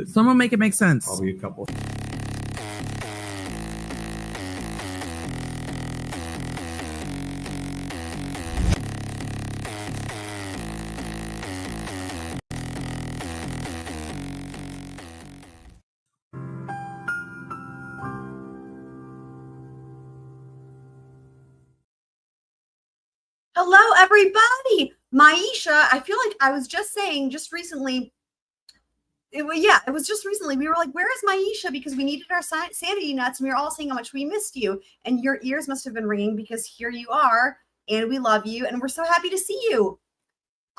Someone make it make sense. Probably a couple. Hello, everybody. Maisha, I feel like I was just saying just recently. It was just recently. We were like, where is Maisha? Because we needed our sanity nuts, and we were all saying how much we missed you. And your ears must have been ringing because here you are, and we love you, and we're so happy to see you.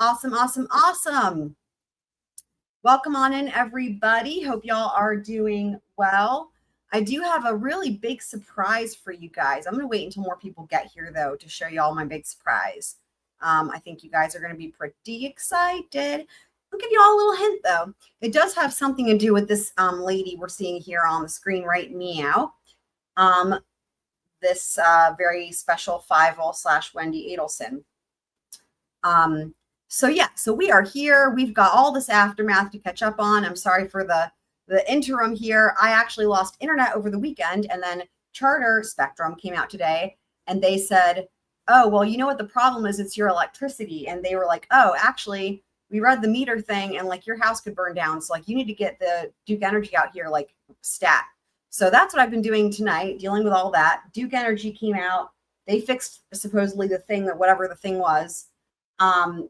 Awesome, awesome, awesome. Welcome on in, everybody. Hope y'all are doing well. I do have a really big surprise for you guys. I'm going to wait until more people get here, though, to show you all my big surprise. I think you guys are going to be pretty excited. I'll give you all a little hint, though. It does have something to do with this lady we're seeing here on the screen right meow. This very special 5-0/Wendi Adelson. So we are here. We've got all this aftermath to catch up on. I'm sorry for the interim here. I actually lost internet over the weekend, and then Charter Spectrum came out today, and they said, oh, well, you know what the problem is? It's your electricity. And they were like, oh, actually, we read the meter thing, and like your house could burn down. So like you need to get the Duke Energy out here like stat. So that's what I've been doing tonight, dealing with all that. Duke Energy came out. They fixed supposedly the thing, that whatever the thing was.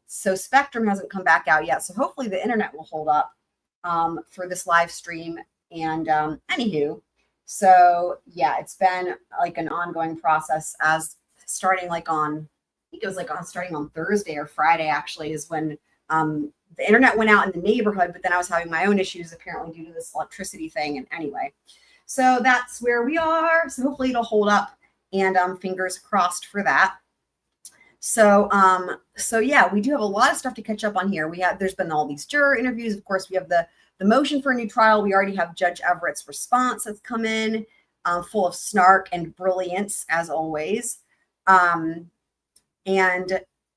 So Spectrum hasn't come back out yet. So hopefully the internet will hold up for this live stream. And anywho, so yeah, it's been like an ongoing process as starting like on, I think it was like starting on Thursday or Friday actually is when the internet went out in the neighborhood, but then I was having my own issues apparently due to this electricity thing. And anyway, so that's where we are. So hopefully it'll hold up, and fingers crossed for that. So yeah, we do have a lot of stuff to catch up on here. There's been all these juror interviews. Of course, we have the motion for a new trial. We already have Judge Everett's response that's come in, full of snark and brilliance as always, and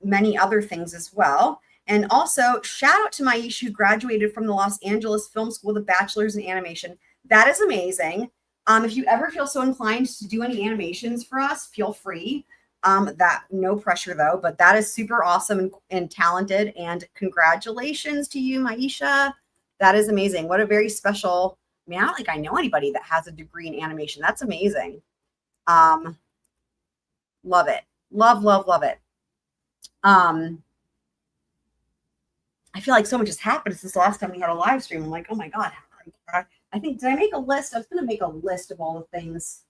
many other things as well. And also, shout out to Maisha, who graduated from the Los Angeles Film School with a bachelor's in animation. That is amazing. If you ever feel so inclined to do any animations for us, feel free. That no pressure though, but that is super awesome and talented. And congratulations to you, Maisha. That is amazing. What a very special, I mean, I don't think I know anybody that has a degree in animation. That's amazing. Love it. Love, love, love it. I feel like so much has happened since the last time we had a live stream. I'm like, oh my God. I think, did I make a list? I was going to make a list of all the things.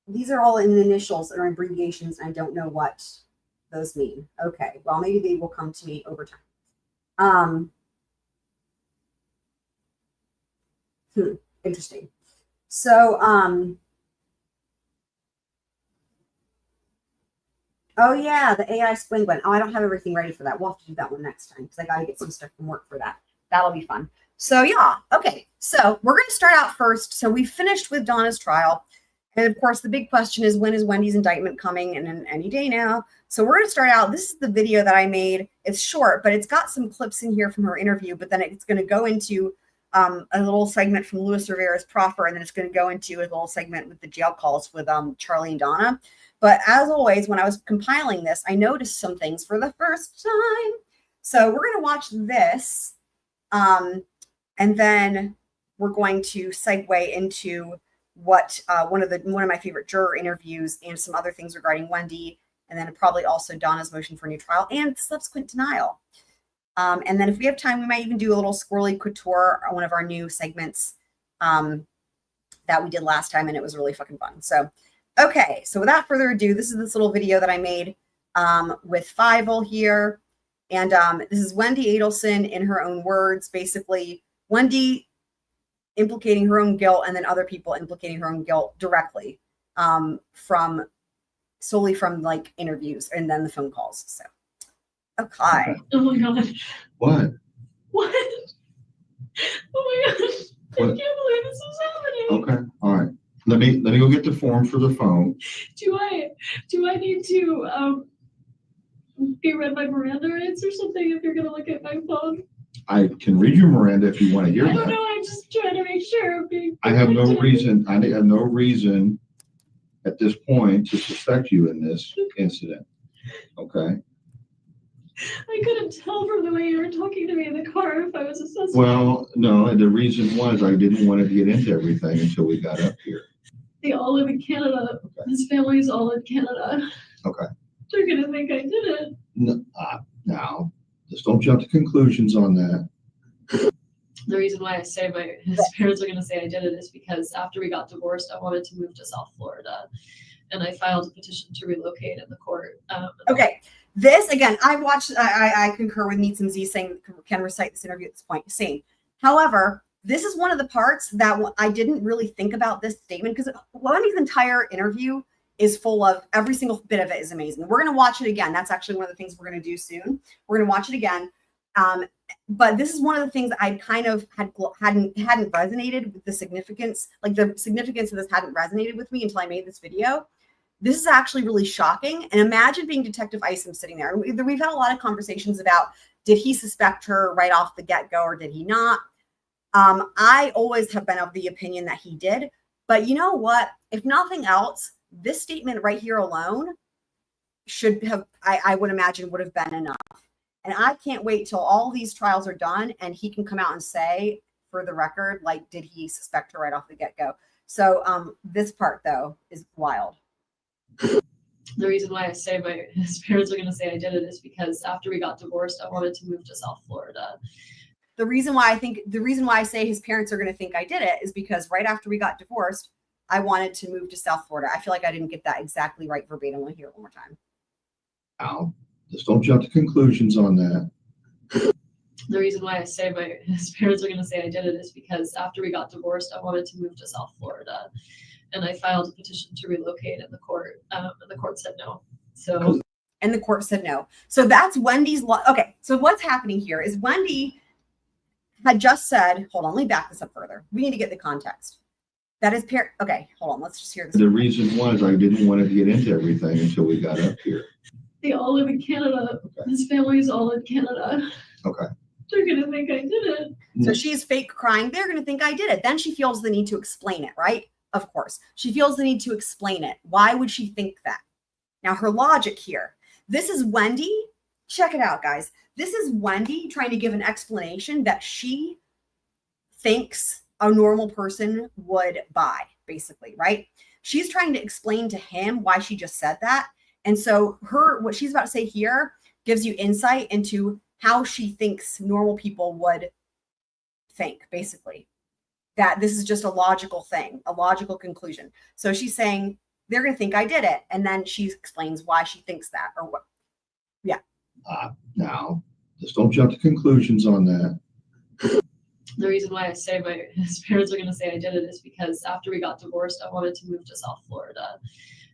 These are all in initials or abbreviations, and I don't know what those mean. Okay, well, maybe they will come to me over time. Interesting. So, oh yeah, the AI swing one. Oh, I don't have everything ready for that. We'll have to do that one next time because I got to get some stuff from work for that. That'll be fun. So yeah, okay. So we're going to start out first. So we finished with Donna's trial. And of course, the big question is, when is Wendy's indictment coming? And any day now. So we're going to start out. This is the video that I made. It's short, but it's got some clips in here from her interview. But then it's going to go into a little segment from Luis Rivera's proffer. And then it's going to go into a little segment with the jail calls with Charlie and Donna. But as always, when I was compiling this, I noticed some things for the first time. So we're going to watch this. And then we're going to segue into what one of my favorite juror interviews and some other things regarding Wendi, and then probably also Donna's motion for a new trial and subsequent denial. And then if we have time, we might even do a little squirrely couture on one of our new segments that we did last time, and it was really fucking fun. So, okay, so without further ado, this is this little video that I made with Fievel here. And this is Wendi Adelson in her own words, basically Wendi implicating her own guilt and then other people implicating her own guilt directly solely from like interviews and then the phone calls. So, okay. Oh my God. What? What? Oh my gosh. I can't believe this is happening. Okay. All right. Let me go get the form for the phone. Do I need to you read my Miranda rights or something if you're gonna look at my phone. I can read your Miranda if you want to hear I don't that. know. I'm just trying to make sure I'm being I have no protected. reason, I have no reason at this point to suspect you in this incident. Okay? I couldn't tell from the way you were talking to me in the car if I was a suspect. Well, no, the reason was I didn't want to get into everything until we got up here. They all live in Canada. Okay. His family's all in Canada. Okay. They're gonna think I did it. No, now, just don't jump to conclusions on that. The reason why I say his parents are gonna say I did it is because after we got divorced, I wanted to move to South Florida, and I filed a petition to relocate in the court. Okay. This, again, I concur with Needs and Z saying can recite this interview at this point. Same. However, this is one of the parts that I didn't really think about this statement because Wendy's entire interview is full of every single bit of it is amazing. We're going to watch it again. That's actually one of the things we're going to do soon. We're going to watch it again. But this is one of the things that I kind of hadn't resonated with the significance, like the significance of this hadn't resonated with me until I made this video. This is actually really shocking. And imagine being Detective Isom sitting there. We've had a lot of conversations about, did he suspect her right off the get-go or did he not? I always have been of the opinion that he did. But you know what? If nothing else, this statement right here alone should have, I would imagine, would have been enough. And I can't wait till all these trials are done and he can come out and say, for the record, like, did he suspect her right off the get-go? So this part, though, is wild. The reason why I say his parents are going to say I did it is because after we got divorced, I wanted to move to South Florida. The reason why I say his parents are going to think I did it is because right after we got divorced, I wanted to move to South Florida. I feel like I didn't get that exactly right verbatim. We'll hear it one more time. Now, just don't jump to conclusions on that. The reason why I say his parents are going to say I did it is because after we got divorced, I wanted to move to South Florida. And I filed a petition to relocate in the court. And the court said no. So, and the court said no. So that's Wendy's law. Okay. So what's happening here is Wendi had just said, hold on, let me back this up further. We need to get the context. That is okay, hold on. Let's just hear this. The reason was I didn't want to get into everything until we got up here. They all live in Canada. Okay. His family's all in Canada. Okay. They're going to think I did it. So she's fake crying. They're going to think I did it. Then she feels the need to explain it, right? Of course. She feels the need to explain it. Why would she think that? Now, her logic here. This is Wendi. Check it out, guys. This is Wendi trying to give an explanation that she thinks a normal person would buy, basically, right? She's trying to explain to him why she just said that. And so what she's about to say here gives you insight into how she thinks normal people would think, basically. That this is just a logical thing, a logical conclusion. So she's saying, they're going to think I did it. And then she explains why she thinks that or what. Yeah. Now, just don't jump to conclusions on that. The reason why I say his parents are going to say I did it is because after we got divorced, I wanted to move to South Florida.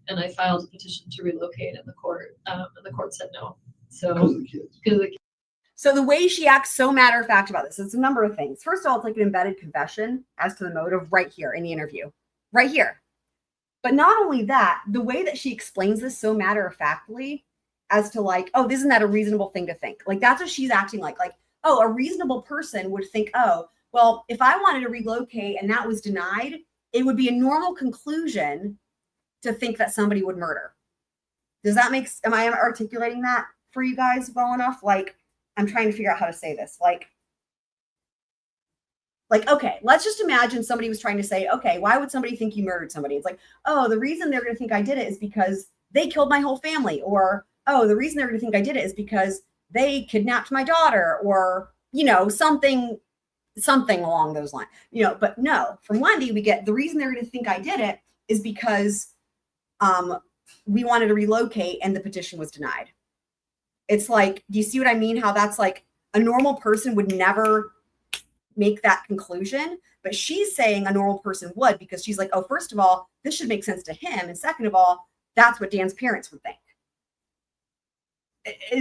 And I filed a petition to relocate in the court. And the court said no. So, because of the kids. So the way she acts so matter-of-fact about this, it's a number of things. First of all, it's like an embedded confession as to the motive right here in the interview. Right here. But not only that, the way that she explains this so matter-of-factly as to like, oh, isn't that a reasonable thing to think? Like, that's what she's acting like. Like, oh, a reasonable person would think, oh, well, if I wanted to relocate and that was denied, it would be a normal conclusion to think that somebody would murder. Does that make, am I articulating that for you guys well enough? Like, I'm trying to figure out how to say this. Like, okay, let's just imagine somebody was trying to say, okay, why would somebody think you murdered somebody? It's like, oh, the reason they're going to think I did it is because they killed my whole family. Or, oh, the reason they're going to think I did it is because they kidnapped my daughter, or, you know, something along those lines, you know. But no, from Wendi, we get the reason they're going to think I did it is because we wanted to relocate and the petition was denied. It's like, do you see what I mean? How that's like a normal person would never make that conclusion, but she's saying a normal person would, because she's like, oh, first of all, this should make sense to him. And second of all, that's what Dan's parents would think.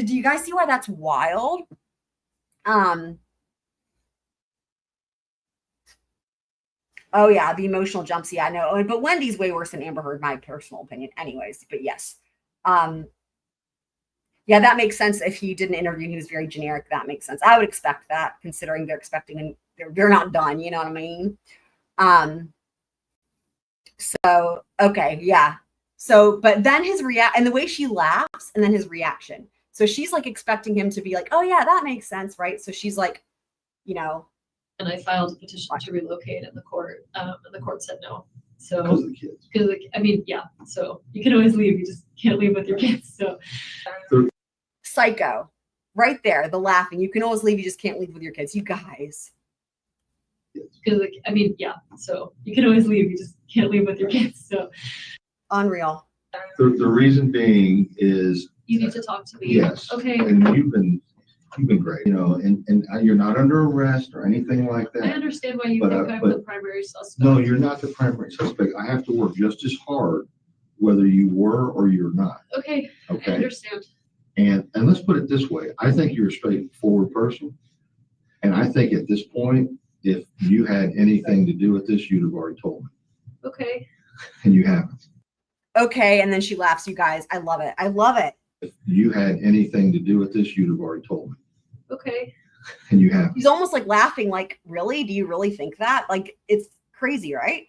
Do you guys see why that's wild? Oh yeah, the emotional jumps. Yeah, I know. But Wendy's way worse than Amber Heard, my personal opinion anyways. But yes. Yeah, that makes sense. If he did an interview and he was very generic, that makes sense. I would expect that, considering they're expecting and they're not done. You know what I mean? So okay, yeah. So, but then his react and the way she laughs, and then his reaction. So she's like expecting him to be like, "Oh yeah, that makes sense, right?" So she's like, you know, And I filed a petition to relocate, and the court said no. So Because of the kids. because I mean, yeah. So you can always leave. You just can't leave with your kids. So psycho, right there. The laughing. You can always leave. You just can't leave with your kids. You guys. because I mean, yeah. So you can always leave. You just can't leave with your kids. So Unreal. The reason being is, you need to talk to me. yes, Okay. and you've been great, you know, and you're not under arrest or anything like I that. understand why you But, think I'm but- the primary suspect. No, you're not the primary suspect. I have to work just as hard whether you were or you're not, Okay. I okay? understand. And let's put it this way. I think you're a straightforward person. And I think at this point, if you had anything to do with this, you'd have already told me. Okay. And you haven't. Okay, and then she laughs. You guys, I love it. I love it. If you had anything to do with this, you'd have already told me. Okay. And you haven't. He's almost like laughing. Like, really? Do you really think that? Like, it's crazy, right?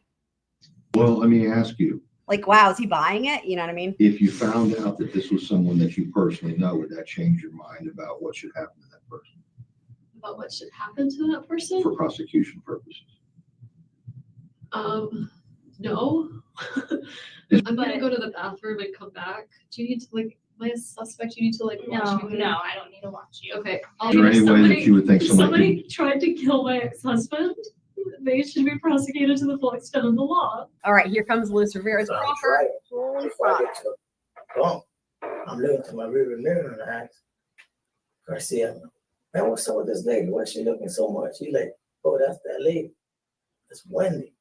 Well, let me ask you, Like, wow, is he buying it? You know what I mean? if you found out that this was someone that you personally know, would that change your mind about what should happen to that person About what should happen to that person? for prosecution purposes? No. I'm gonna go to the bathroom and come back. Do you need to like my suspect? You need to like watch me. No, I don't need to watch you. Okay. Is there any way that you would think somebody Somebody tried to kill my ex-husband. They should be prosecuted to the full extent of the law. All right, here comes Luis Rivera's So I'm proffer. trying. Holy Before I fuck. get to home, I'm looking to my rearview mirror and I ask Garcia, man, what's up with this lady? Why is she looking so much? He's like, oh, that's that lady. It's Wendi.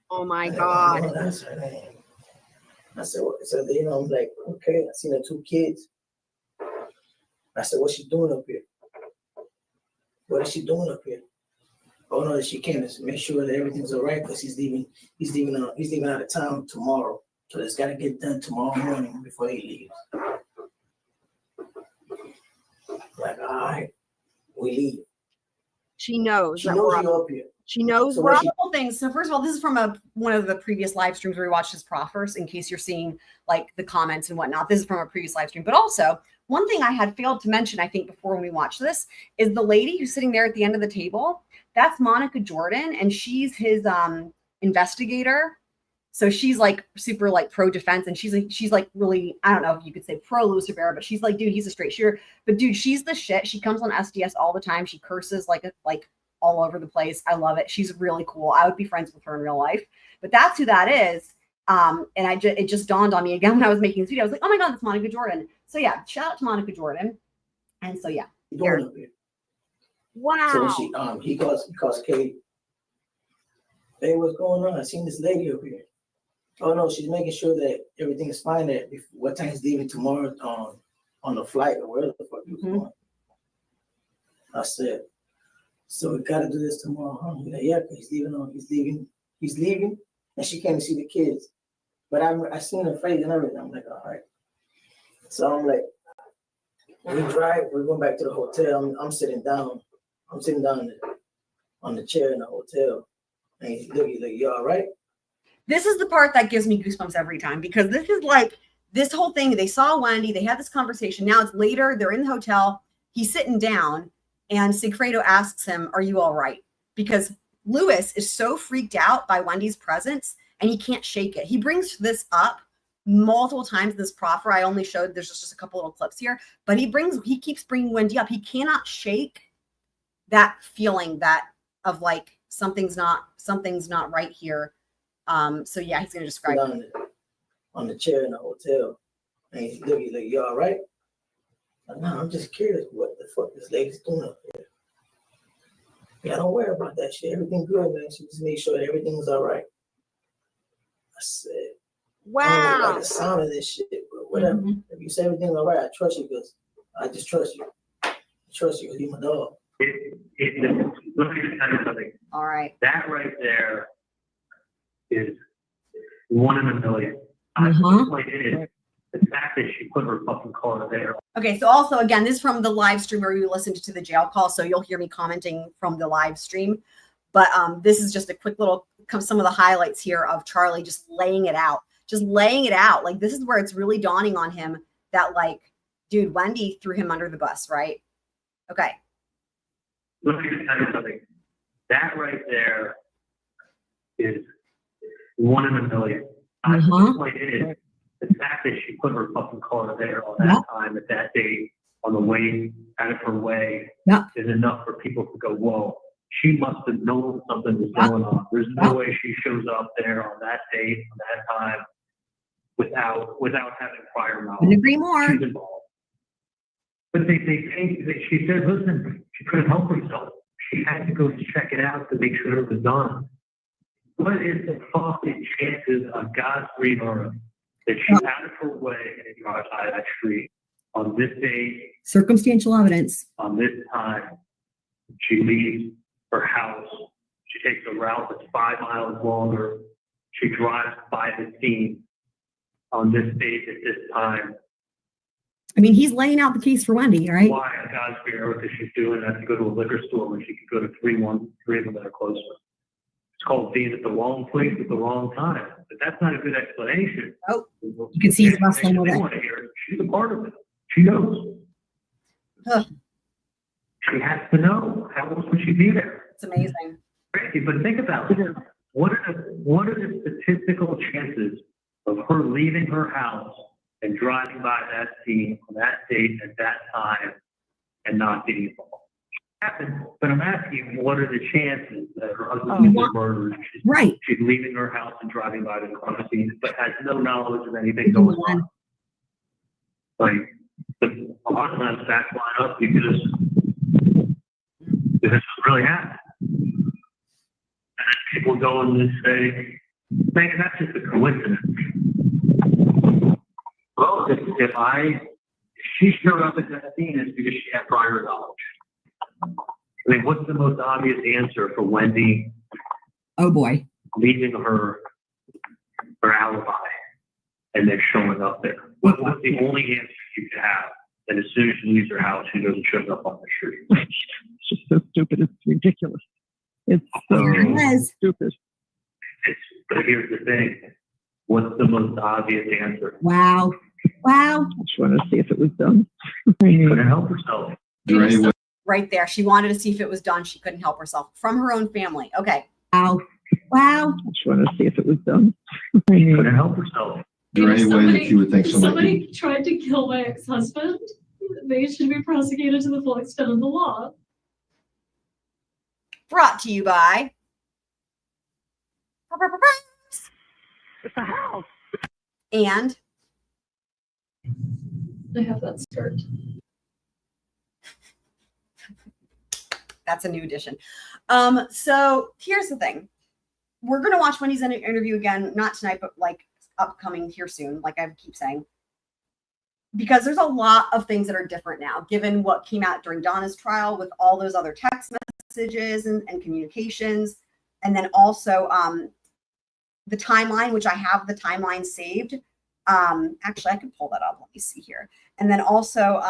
Oh my And God. oh, that's her name. I said, what? So, you know, I'm like, okay, I seen her 2 kids. I said, what's she doing up here? What is she doing up here? Oh no, she came to make sure that everything's all right because he's leaving out of town tomorrow. So it's got to get done tomorrow morning before he leaves. Like, all right, we leave. She knows. She that knows we're up. you're up here. She knows So we're what on she- a couple things. So first of all, this is from one of the previous live streams where we watched his proffers, in case you're seeing like the comments and whatnot. This is from a previous live stream. But also, one thing I had failed to mention, I think, before when we watched this, is the lady who's sitting there at the end of the table. That's Monica Jordan, and she's his investigator. So she's like super like pro defense, and she's like really, I don't know if you could say pro Luis Rivera, but she's like, dude, he's a straight shooter. But dude, she's the shit. She comes on SDS all the time. She curses like all over the place. I love it. She's really cool. I would be friends with her in real life. But that's who that is. And it just dawned on me again when I was making this video. I was like, oh my God, that's Monica Jordan. So yeah, shout out to Monica Jordan. And so yeah. What you doing up here? Wow. So he calls Kate. Hey, what's going on? I seen this lady up here. Oh no, she's making sure that everything is fine. That what time he's leaving tomorrow on the flight or wherever the fuck he was going. I said, so we gotta do this tomorrow, huh? He's like, yeah, 'cause he's leaving, and she came to see the kids. But I seen her face and everything. I'm like, all right. So I'm like, we drive. We're going back to the hotel. I'm sitting down. I'm sitting down on the chair in the hotel, and he's like, you all right? This is the part that gives me goosebumps every time, because this is like this whole thing. They saw Wendi, they had this conversation. Now it's later, they're in the hotel, he's sitting down, and Sigfredo asks him, are you all right? Because Luis is so freaked out by Wendy's presence and he can't shake it. He brings this up multiple times in this proffer. I only showed, there's just a couple little clips here, but he keeps bringing Wendi up. He cannot shake that feeling that of like, something's not right here. So yeah, he's gonna describe on the chair in the hotel, and he's like, you all right? No, I'm just curious what the fuck this lady's doing up here. Yeah, don't worry about that shit. Everything good, man. She just made sure that everything's all right. I said, I don't like the sound of this shit, but whatever. If you say everything's all right, I trust you because I just trust you. I trust you because you're my dog. Let me tell you something. All right. That right there is 1 in a million. Uh-huh. Like it is the fact that she put her fucking car there. Okay, so also again, this is from the live stream where we listened to the jail call, so you'll hear me commenting from the live stream. But this is just a quick little some of the highlights here of Charlie just laying it out. Like this is where it's really dawning on him that like, dude, Wendi threw him under the bus, right? Okay. Let me just tell you something. That right there is 1 in a million. The point is, the fact that she put her fucking car there on that time at that date on the way out of her way is enough for people to go, whoa, she must have known something was going on. There's no way she shows up there on that date, on that time, without having prior knowledge. Couldn't agree more. She's involved. But she said, listen, she couldn't help herself. She had to go check it out to make sure it was done. What is the fucking chances of God's green earth that she's out of her way and drives by that street on this day, Circumstantial evidence. on this time? She leaves her house. She takes a route that's 5 miles longer. She drives by the scene on this date at this time. I mean, he's laying out the case for Wendi, right? Why on God's green earth is she doing that to go to a liquor store when she could go to three of them that are closer? It's called being at the wrong place at the wrong time. But that's not a good explanation. Oh, you can see he's wrestling with They it. want to hear it. She's a part of it. She knows. Huh. She has to know. How else would she be there? It's amazing. Crazy, but think about it. What are the statistical chances of her leaving her house and driving by that scene on that date at that time and not being involved? Happened, but I'm asking you, what are the chances that her husband was murdered? She's leaving her house and driving by the crime scene, but has no knowledge of anything going on. Like, a lot of times facts line up because this is really happened. And then people go and just say, man, that's just a coincidence. Well, if she showed up at that scene, it's because she had prior knowledge. I mean, what's the most obvious answer for Wendi? Oh boy. Leaving her alibi and then showing up there. What's the only answer you can have? And as soon as she leaves her house, she doesn't show up on the street. It's just so stupid. It's ridiculous. It's so stupid. But here's the thing. What's the most obvious answer? Wow. I just wanted to see if it was done. Couldn't help herself. Right there. She wanted to see if it was done. She couldn't help herself from her own family. Okay. Wow. I just wanted to see if it was done. Couldn't help herself. Is there any way that you would think If somebody tried to kill my ex-husband, they should be prosecuted to the full extent of the law. Brought to you by It's a house. and I have that skirt. that's a new addition. So here's the thing. We're going to watch Wendy's interview again, not tonight, but like upcoming here soon, like I keep saying, because there's a lot of things that are different now, given what came out during Donna's trial with all those other text messages and communications. And then also the timeline, which I have the timeline saved. Actually, I can pull that up. Let me see here. And then also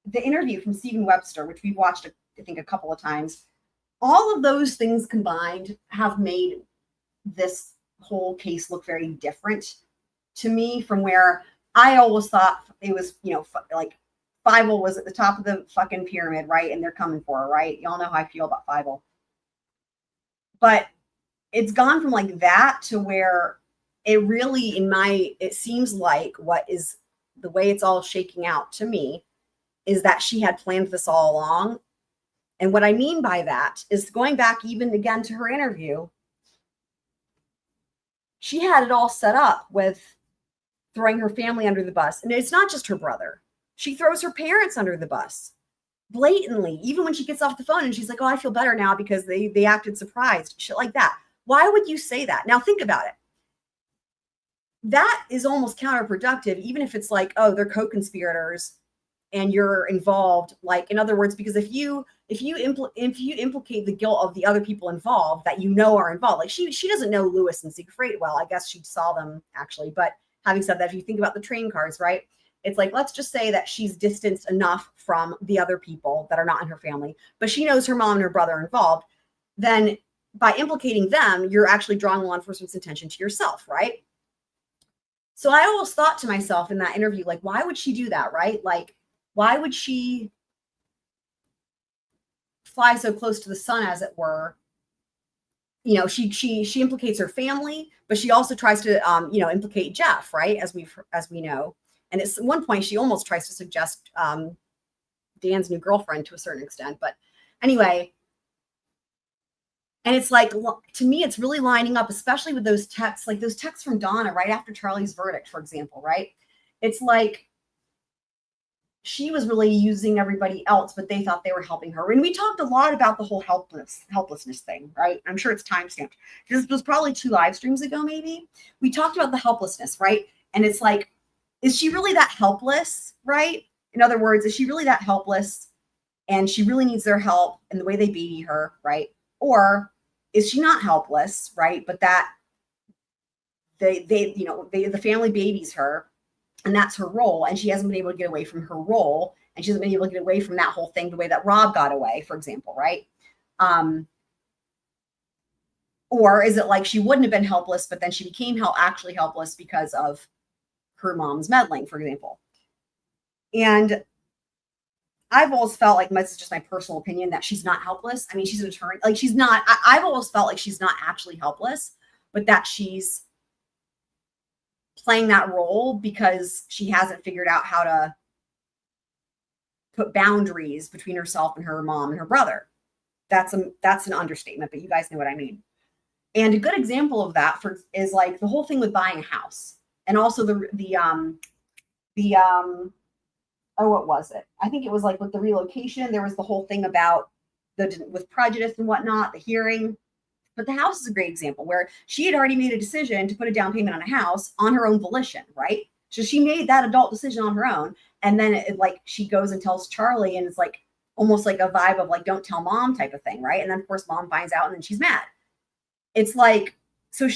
the interview from Stephen Webster, which we've watched, I think, a couple of times. All of those things combined have made this whole case look very different to me from where I always thought it was, like Fievel was at the top of the fucking pyramid, right? And they're coming for her, right? Y'all know how I feel about Fievel. But it's gone from like that to where it really, it seems like what is the way it's all shaking out to me is that she had planned this all along. And what I mean by that is going back even again to her interview, she had it all set up with throwing her family under the bus. And it's not just her brother. She throws her parents under the bus blatantly, even when she gets off the phone and she's like, oh, I feel better now because they acted surprised, shit like that. Why would you say that? Now think about it. That is almost counterproductive, even if it's like, oh, they're co-conspirators and you're involved. Like, in other words, because if you implicate the guilt of the other people involved that are involved, like she doesn't know Lewis and Siegfried well. I guess she saw them actually, but having said that, if you think about the train cars, right? It's like, let's just say that she's distanced enough from the other people that are not in her family, but she knows her mom and her brother are involved. Then by implicating them, you're actually drawing law enforcement's attention to yourself, right? So I always thought to myself in that interview, like, why would she do that, right? Like, why would she fly so close to the sun, as it were? You know, she implicates her family, but she also tries to, implicate Jeff, right? As we know. And at one point, she almost tries to suggest Dan's new girlfriend to a certain extent. But anyway, and it's like, to me, it's really lining up, especially with those texts, like those texts from Donna right after Charlie's verdict, for example, right? It's like she was really using everybody else, but they thought they were helping her. And we talked a lot about the whole helplessness thing, right? I'm sure it's timestamped. This was probably 2 live streams ago, maybe. We talked about the helplessness, right? And it's like, is she really that helpless, right? In other words, is she really that helpless and she really needs their help in the way they baby her, right? Or is she not helpless, right? But that the family babies her and that's her role. And she hasn't been able to get away from her role. And she hasn't been able to get away from that whole thing the way that Rob got away, for example, right? Or is it like she wouldn't have been helpless, but then she became actually helpless because of her mom's meddling, for example. And I've always felt like, this is just my personal opinion, that she's not helpless. I mean, she's an attorney. Like, she's not, I've always felt like she's not actually helpless, but that she's playing that role because she hasn't figured out how to put boundaries between herself and her mom and her brother. That's an understatement, but you guys know what I mean. And a good example of that is like the whole thing with buying a house. And also what was it? I think it was like with the relocation, there was the whole thing about with prejudice and whatnot, the hearing. But the house is a great example where she had already made a decision to put a down payment on a house on her own volition, right? So she made that adult decision on her own. And then she goes and tells Charlie, and it's like almost like a vibe of like, don't tell mom type of thing, right? And then of course mom finds out and then she's mad. It's like, so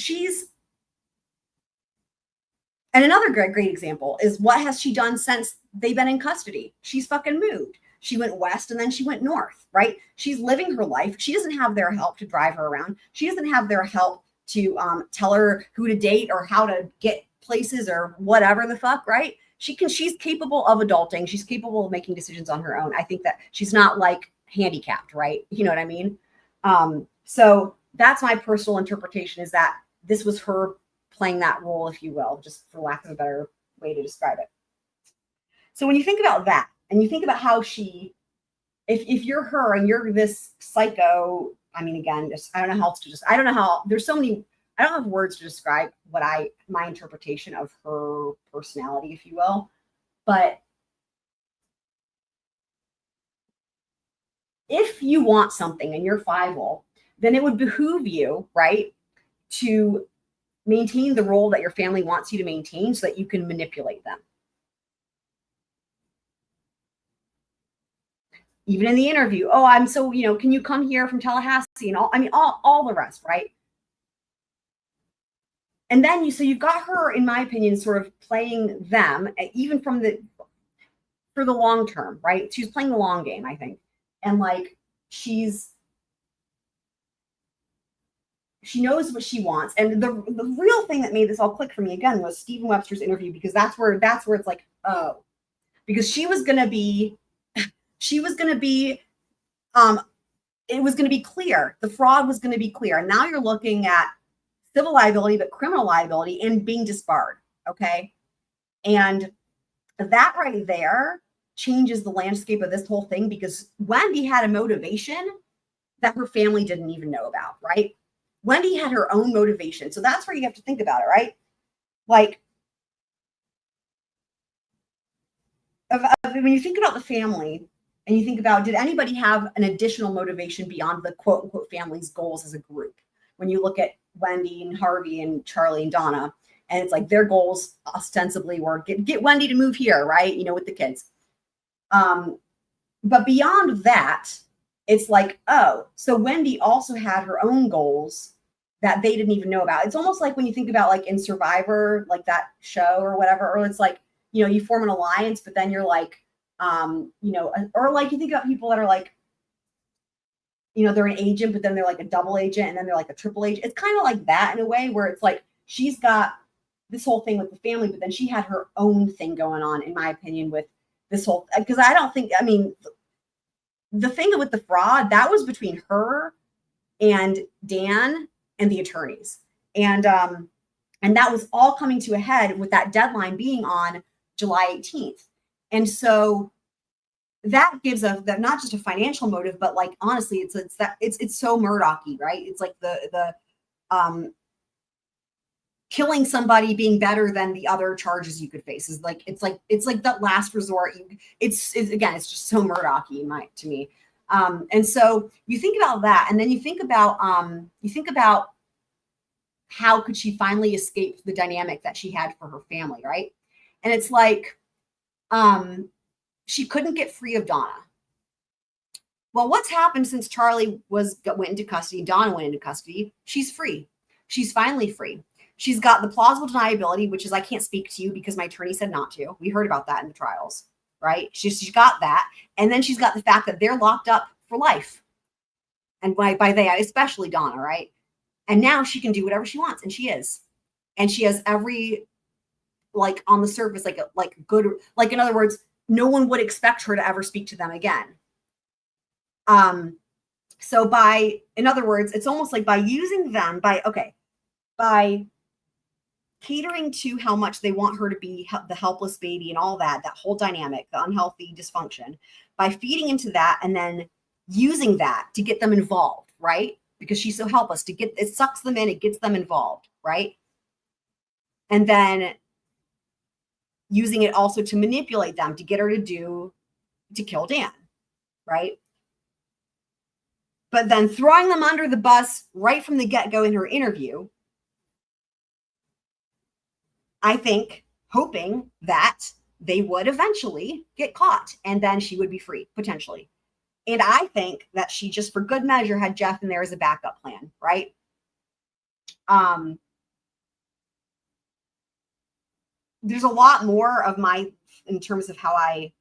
and another great example is what has she done since they've been in custody? She's fucking moved. She went west and then she went north, right? She's living her life. She doesn't have their help to drive her around. She doesn't have their help to tell her who to date or how to get places or whatever the fuck, right? She's capable of adulting. She's capable of making decisions on her own. I think that she's not like handicapped, right? You know what I mean? So that's my personal interpretation, is that this was her playing that role, if you will, just for lack of a better way to describe it. So when you think about that, and you think about how if you're her and you're this psycho, I mean, again, I don't have words to describe my interpretation of her personality, if you will. But if you want something and you're 5-0, then it would behoove you, right, to maintain the role that your family wants you to maintain so that you can manipulate them. Even in the interview, I'm so, can you come here from Tallahassee and all the rest, right? And then you've got her, in my opinion, sort of playing them, even for the long term, right? She's playing the long game, I think. And she knows what she wants. And the real thing that made this all click for me again was Stephen Webster's interview, because that's where it's like, oh, because it was going to be clear. The fraud was going to be clear. And now you're looking at civil liability, but criminal liability and being disbarred. Okay. And that right there changes the landscape of this whole thing, because Wendi had a motivation that her family didn't even know about, right? Wendi had her own motivation. So that's where you have to think about it, right? Like, when you think about the family and you think about, did anybody have an additional motivation beyond the quote unquote family's goals as a group? When you look at Wendi and Harvey and Charlie and Donna, and it's like their goals ostensibly were get Wendi to move here, right? With the kids. But beyond that, it's like, oh, so Wendi also had her own goals that they didn't even know about. It's almost like when you think about like in Survivor, like that show or whatever, or it's like, you form an alliance, but then you're like, or like you think about people that are like, they're an agent, but then they're like a double agent, and then they're like a triple agent. It's kind of like that in a way, where it's like she's got this whole thing with the family, but then she had her own thing going on, in my opinion, with this whole, because I don't think, the thing with the fraud, that was between her and Dan and the attorneys. And that was all coming to a head with that deadline being on July 18th. And so that gives that not just a financial motive, but like, honestly, it's so Murdoch-y, right? It's like the killing somebody being better than the other charges you could face is like, it's like that last resort. It's just so Murdoch-y to me. And so you think about that, and then you think about how could she finally escape the dynamic that she had for her family, right? And it's like, she couldn't get free of Donna. Well, what's happened since Charlie went into custody, Donna went into custody? She's free. She's finally free. She's got the plausible deniability, which is I can't speak to you because my attorney said not to. We heard about that in the trials, right? She's got that. And then she's got the fact that they're locked up for life. And by they, especially Donna, right? And now she can do whatever she wants, and she is. And she has every, like, on the surface, like good, like, in other words, no one would expect her to ever speak to them again. So in other words, it's almost like by using them, by catering to how much they want her to be the helpless baby and all that whole dynamic, the unhealthy dysfunction, by feeding into that and then using that to get them involved, right? Because she's so helpless, it sucks them in, it gets them involved, right? And then using it also to manipulate them, to get her to kill Dan, right? But then throwing them under the bus right from the get-go in her interview, I think, hoping that they would eventually get caught and then she would be free, potentially. And I think that she just, for good measure, had Jeff in there as a backup plan, right? There's a lot more of in terms of how I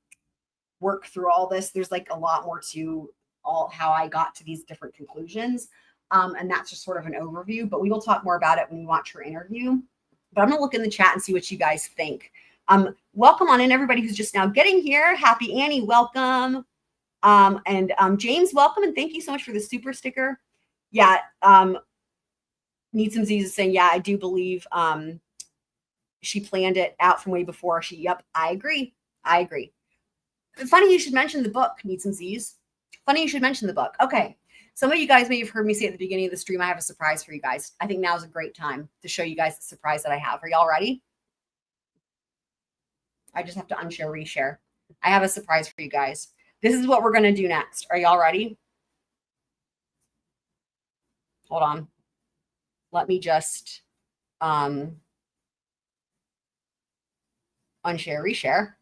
work through all this. There's like a lot more to how I got to these different conclusions. And that's just sort of an overview, but we will talk more about it when we watch her interview. But I'm going to look in the chat and see what you guys think. Welcome on in, everybody who's just now getting here. Happy Annie, welcome. And James, welcome, and thank you so much for the super sticker. Yeah, Need Some Z's is saying, yeah, I do believe she planned it out from way before. Yep, I agree. Funny you should mention the book, Need Some Z's. Funny you should mention the book. Okay, some of you guys may have heard me say at the beginning of the stream, I have a surprise for you guys. I think now is a great time to show you guys the surprise that I have. Are y'all ready? I just have to unshare, reshare. I have a surprise for you guys. This is what we're going to do next. Are y'all ready? Hold on. Let me just unshare, reshare.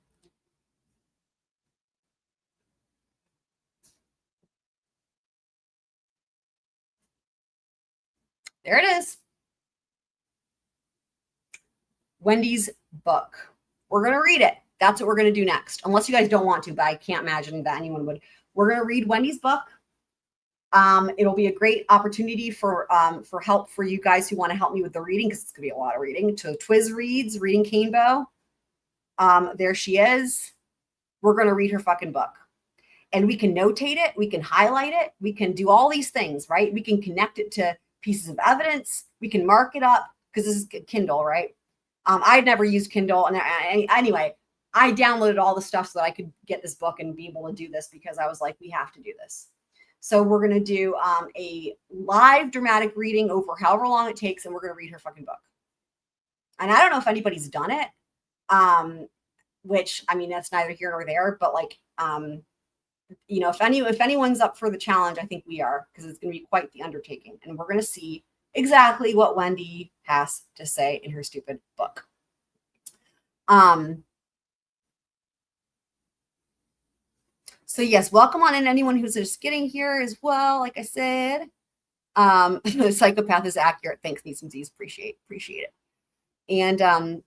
There it is. Wendy's book. We're going to read it. That's what we're going to do next. Unless you guys don't want to, but I can't imagine that anyone would. We're going to read Wendy's book. It'll be a great opportunity for help for you guys who want to help me with the reading, because it's going to be a lot of reading. To Twiz Reads, Reading Canebo. There she is. We're going to read her fucking book. And we can notate it. We can highlight it. We can do all these things, right? We can connect it to pieces of evidence. We can mark it up, because this is Kindle, right? I'd never used Kindle. And anyway, I downloaded all the stuff so that I could get this book and be able to do this, because I was like, we have to do this. So we're going to do a live dramatic reading over however long it takes, and we're going to read her fucking book. And I don't know if anybody's done it, which, I mean, that's neither here nor there, but like, if anyone's up for the challenge, I think we are, because it's going to be quite the undertaking. And we're going to see exactly what Wendi has to say in her stupid book. So yes, welcome on in anyone who's just getting here as well. Like I said, The psychopath is accurate. Thanks, Neeson Z's. Appreciate it. And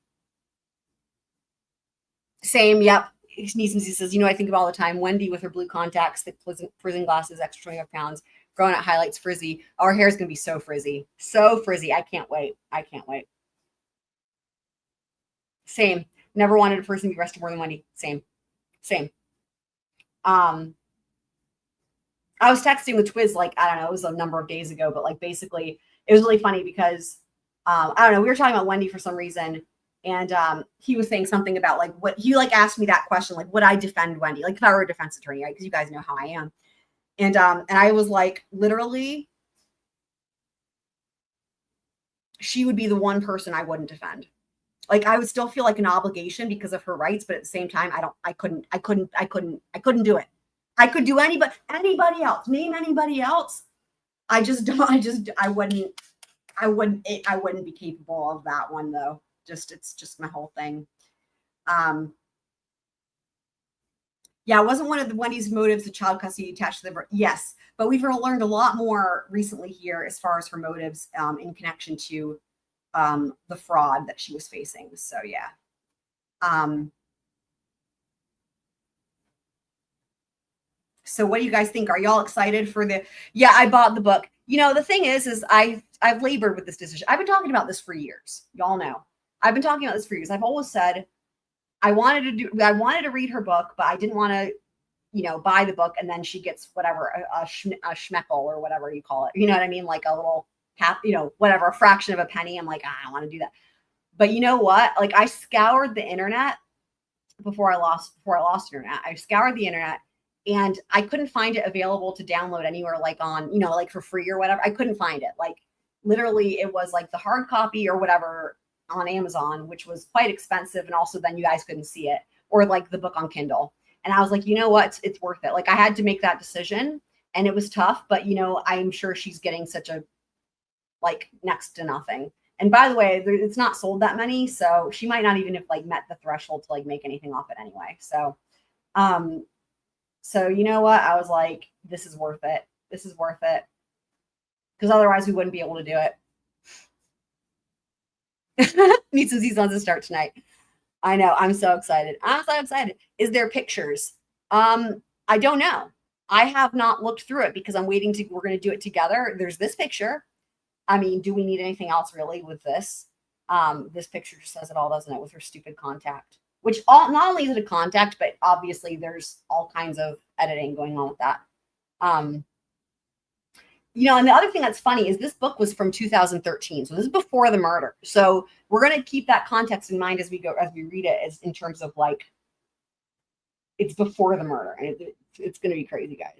same, yep. Neeson Z says, I think of all the time. Wendi with her blue contacts, thick prison glasses, extra 25 pounds, growing out highlights, frizzy. Our hair is gonna be so frizzy. So frizzy. I can't wait. Same. Never wanted a person to be arrested more than Wendi. Same. I was texting with Twiz, like, I don't know, it was a number of days ago, but like basically it was really funny because I don't know, we were talking about Wendi for some reason, and he was saying something about like what he like asked me that question, like, would I defend Wendi? Like if I were a defense attorney, right? Because you guys know how I am. And I was like, literally, she would be the one person I wouldn't defend. Like I would still feel like an obligation because of her rights, but at the same time, I couldn't do it. I could do anybody else. Name anybody else. I wouldn't be capable of that one though. It's just my whole thing. Yeah, it wasn't one of the Wendy's motives, the child custody attached to the, yes, but we've learned a lot more recently here as far as her motives in connection to the fraud that she was facing. So yeah. So what do you guys think? Are y'all excited for yeah, I bought the book. The thing is I've labored with this decision. I've been talking about this for years. Y'all know. I've been talking about this for years. I've always said I wanted to read her book, but I didn't want to, buy the book and then she gets whatever, a schmeckle or whatever you call it. You know what I mean? Like a little whatever, a fraction of a penny. I'm like, I don't want to do that. But you know what? Like I scoured the internet before I lost internet. I scoured the internet and I couldn't find it available to download anywhere, like on, like for free or whatever. I couldn't find it. Like literally it was like the hard copy or whatever on Amazon, which was quite expensive. And also then you guys couldn't see it, or like the book on Kindle. And I was like, you know what? It's worth it. Like I had to make that decision and it was tough, but I'm sure she's getting such a, like next to nothing. And by the way, it's not sold that many. So she might not even have like met the threshold to like make anything off it anyway. So, so you know what? I was like, this is worth it. Because otherwise we wouldn't be able to do it. Need some seasons to start tonight. I know. I'm so excited. Is there pictures? I don't know. I have not looked through it because I'm waiting we're going to do it together. There's this picture. I mean, do we need anything else really with this? This picture just says it all, doesn't it? With her stupid contact, which not only is it a contact, but obviously there's all kinds of editing going on with that. And the other thing that's funny is this book was from 2013. So this is before the murder. So we're going to keep that context in mind as we read it, as in terms of like, it's before the murder, and it's going to be crazy, guys.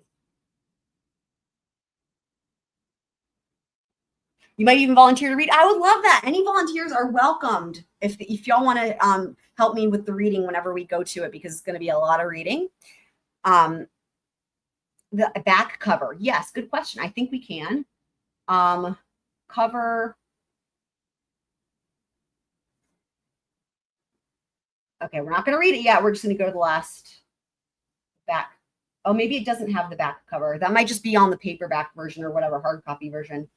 You might even volunteer to read. I would love that. Any volunteers are welcomed if y'all want to help me with the reading whenever we go to it, because it's going to be a lot of reading. The back cover. Yes, good question. I think we can. Cover. Okay, we're not going to read it yet. We're just going to go to the last back. Oh, maybe it doesn't have the back cover. That might just be on the paperback version or whatever, hard copy version.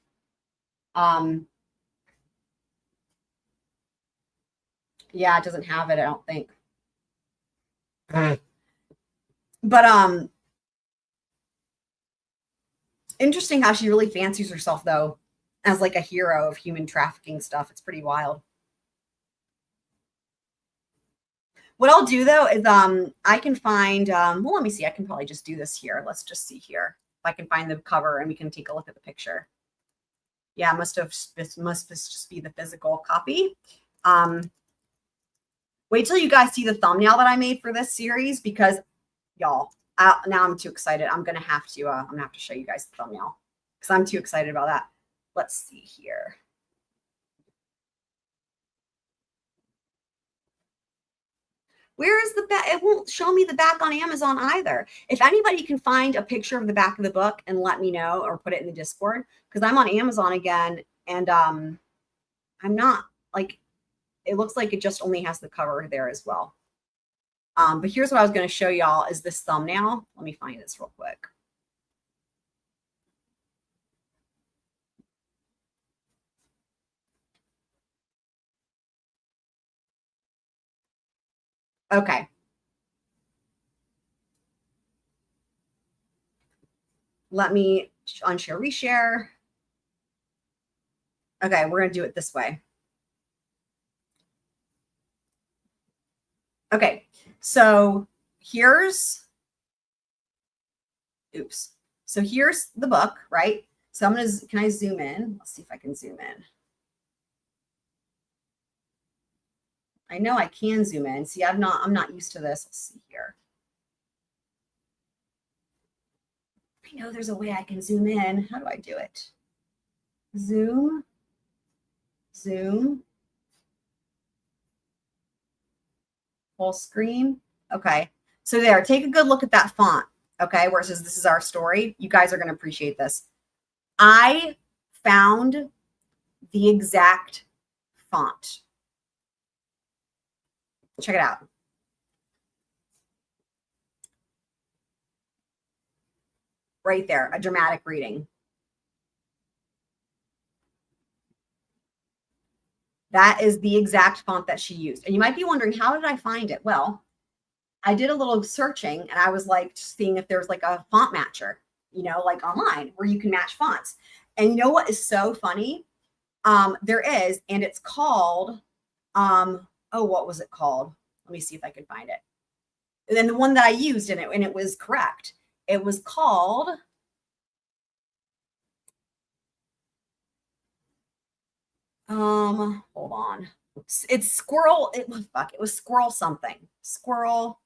Yeah, it doesn't have it, I don't think. But interesting how she really fancies herself though as like a hero of human trafficking stuff. It's pretty wild. What I'll do though is I can find well, let me see. I can probably just do this here. Let's just see here if I can find the cover and we can take a look at the picture. Yeah, this must just be the physical copy. Wait till you guys see the thumbnail that I made for this series, because y'all, now I'm too excited. I'm gonna have to show you guys the thumbnail because I'm too excited about that. Let's see here. Where is the back? It won't show me the back on Amazon either. If anybody can find a picture of the back of the book and let me know, or put it in the Discord, because I'm on Amazon again and I'm not, like, it looks like it just only has the cover there as well. But here's what I was going to show y'all is this thumbnail. Let me find this real quick. Okay. Let me unshare, reshare. Okay, we're going to do it this way. Okay, so here's, oops. So here's the book, right? So I'm going to, can I zoom in? Let's see if I can zoom in. I know I can zoom in. See, I'm not used to this. Let's see here. I know there's a way I can zoom in. How do I do it? Zoom, zoom, full screen. Okay. So there, take a good look at that font. Okay. Where it says, this is our story. You guys are going to appreciate this. I found the exact font. Check it out. Right there, a dramatic reading. That is the exact font that she used. And you might be wondering, how did I find it? Well, I did a little searching and I was like seeing if there's like a font matcher, you know, like online where you can match fonts. And you know what is so funny? There is, and it's called, oh, what was it called? Let me see if I can find it. And then the one that I used in it, and it was correct. It was called, hold on. It's squirrel. It was squirrel something. Squirrel.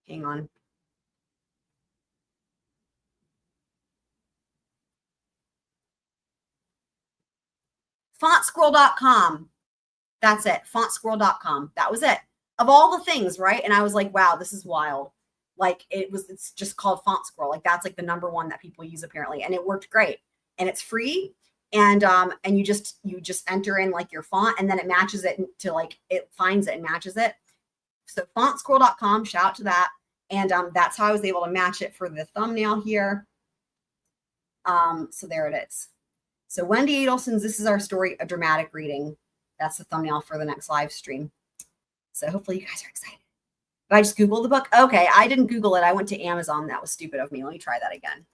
Hang on. Fontsquirrel.com. That's it. Fontsquirrel.com. That was it. Of all the things, right? And I was like, wow, this is wild. Like it's just called Font Squirrel. Like that's like the #1 that people use apparently. And it worked great. And it's free. And you just enter in like your font and then it matches it to like, it finds it and matches it. So fontsquirrel.com, shout out to that. And that's how I was able to match it for the thumbnail here. So there it is. So Wendi Adelson's This Is Our Story, a dramatic reading. That's the thumbnail for the next live stream. So hopefully you guys are excited. Did I just Google the book? Okay, I didn't Google it. I went to Amazon. That was stupid of me. Let me try that again.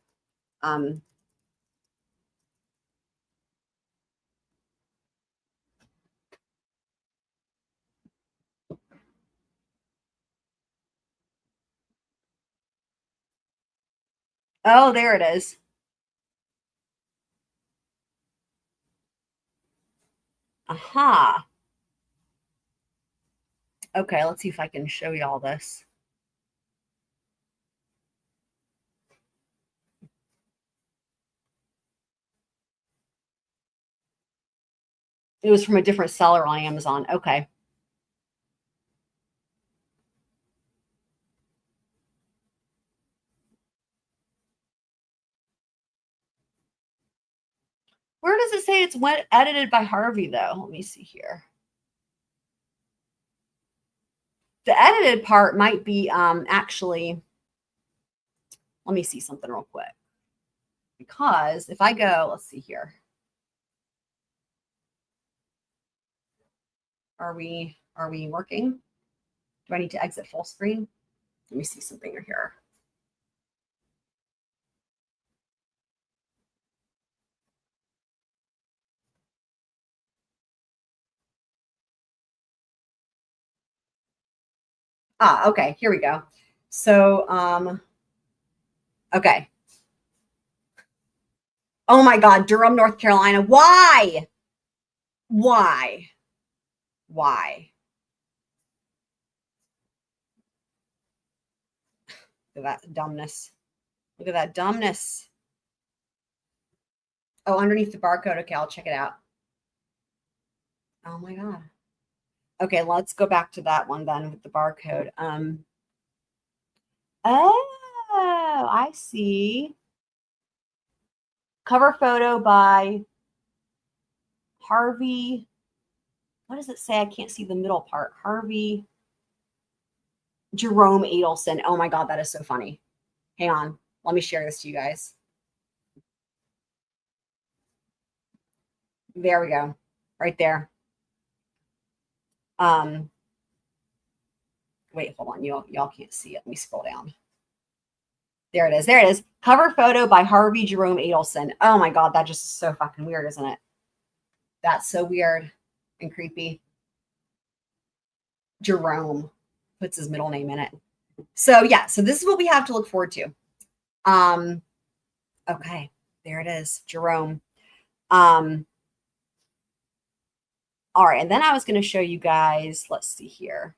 Oh, there it is. Aha. Okay, let's see if I can show you all this. It was from a different seller on Amazon. Okay. Where does it say it's edited by Harvey, though? Let me see here. The edited part might be actually, let me see something real quick. Because if I go, let's see here. Are we working? Do I need to exit full screen? Let me see something here. Ah, okay, here we go. So, okay. Oh my God, Durham, North Carolina. Why? Why? Why? Look at that dumbness. Look at that dumbness. Oh, underneath the barcode. Okay, I'll check it out. Oh my God. Okay, let's go back to that one then with the barcode. Oh, I see. Cover photo by Harvey. What does it say? I can't see the middle part. Harvey Jerome Adelson. Oh my God, that is so funny. Hang on. Let me share this to you guys. There we go. Right there. Wait, hold on. Y'all can't see it. Let me scroll down. There it is. There it is. Cover photo by Harvey Jerome Adelson. Oh my God, that just is so fucking weird, isn't it? That's so weird and creepy. Jerome puts his middle name in it. So yeah, so this is what we have to look forward to. Okay, there it is, Jerome. All right, and then I was going to show you guys, let's see here.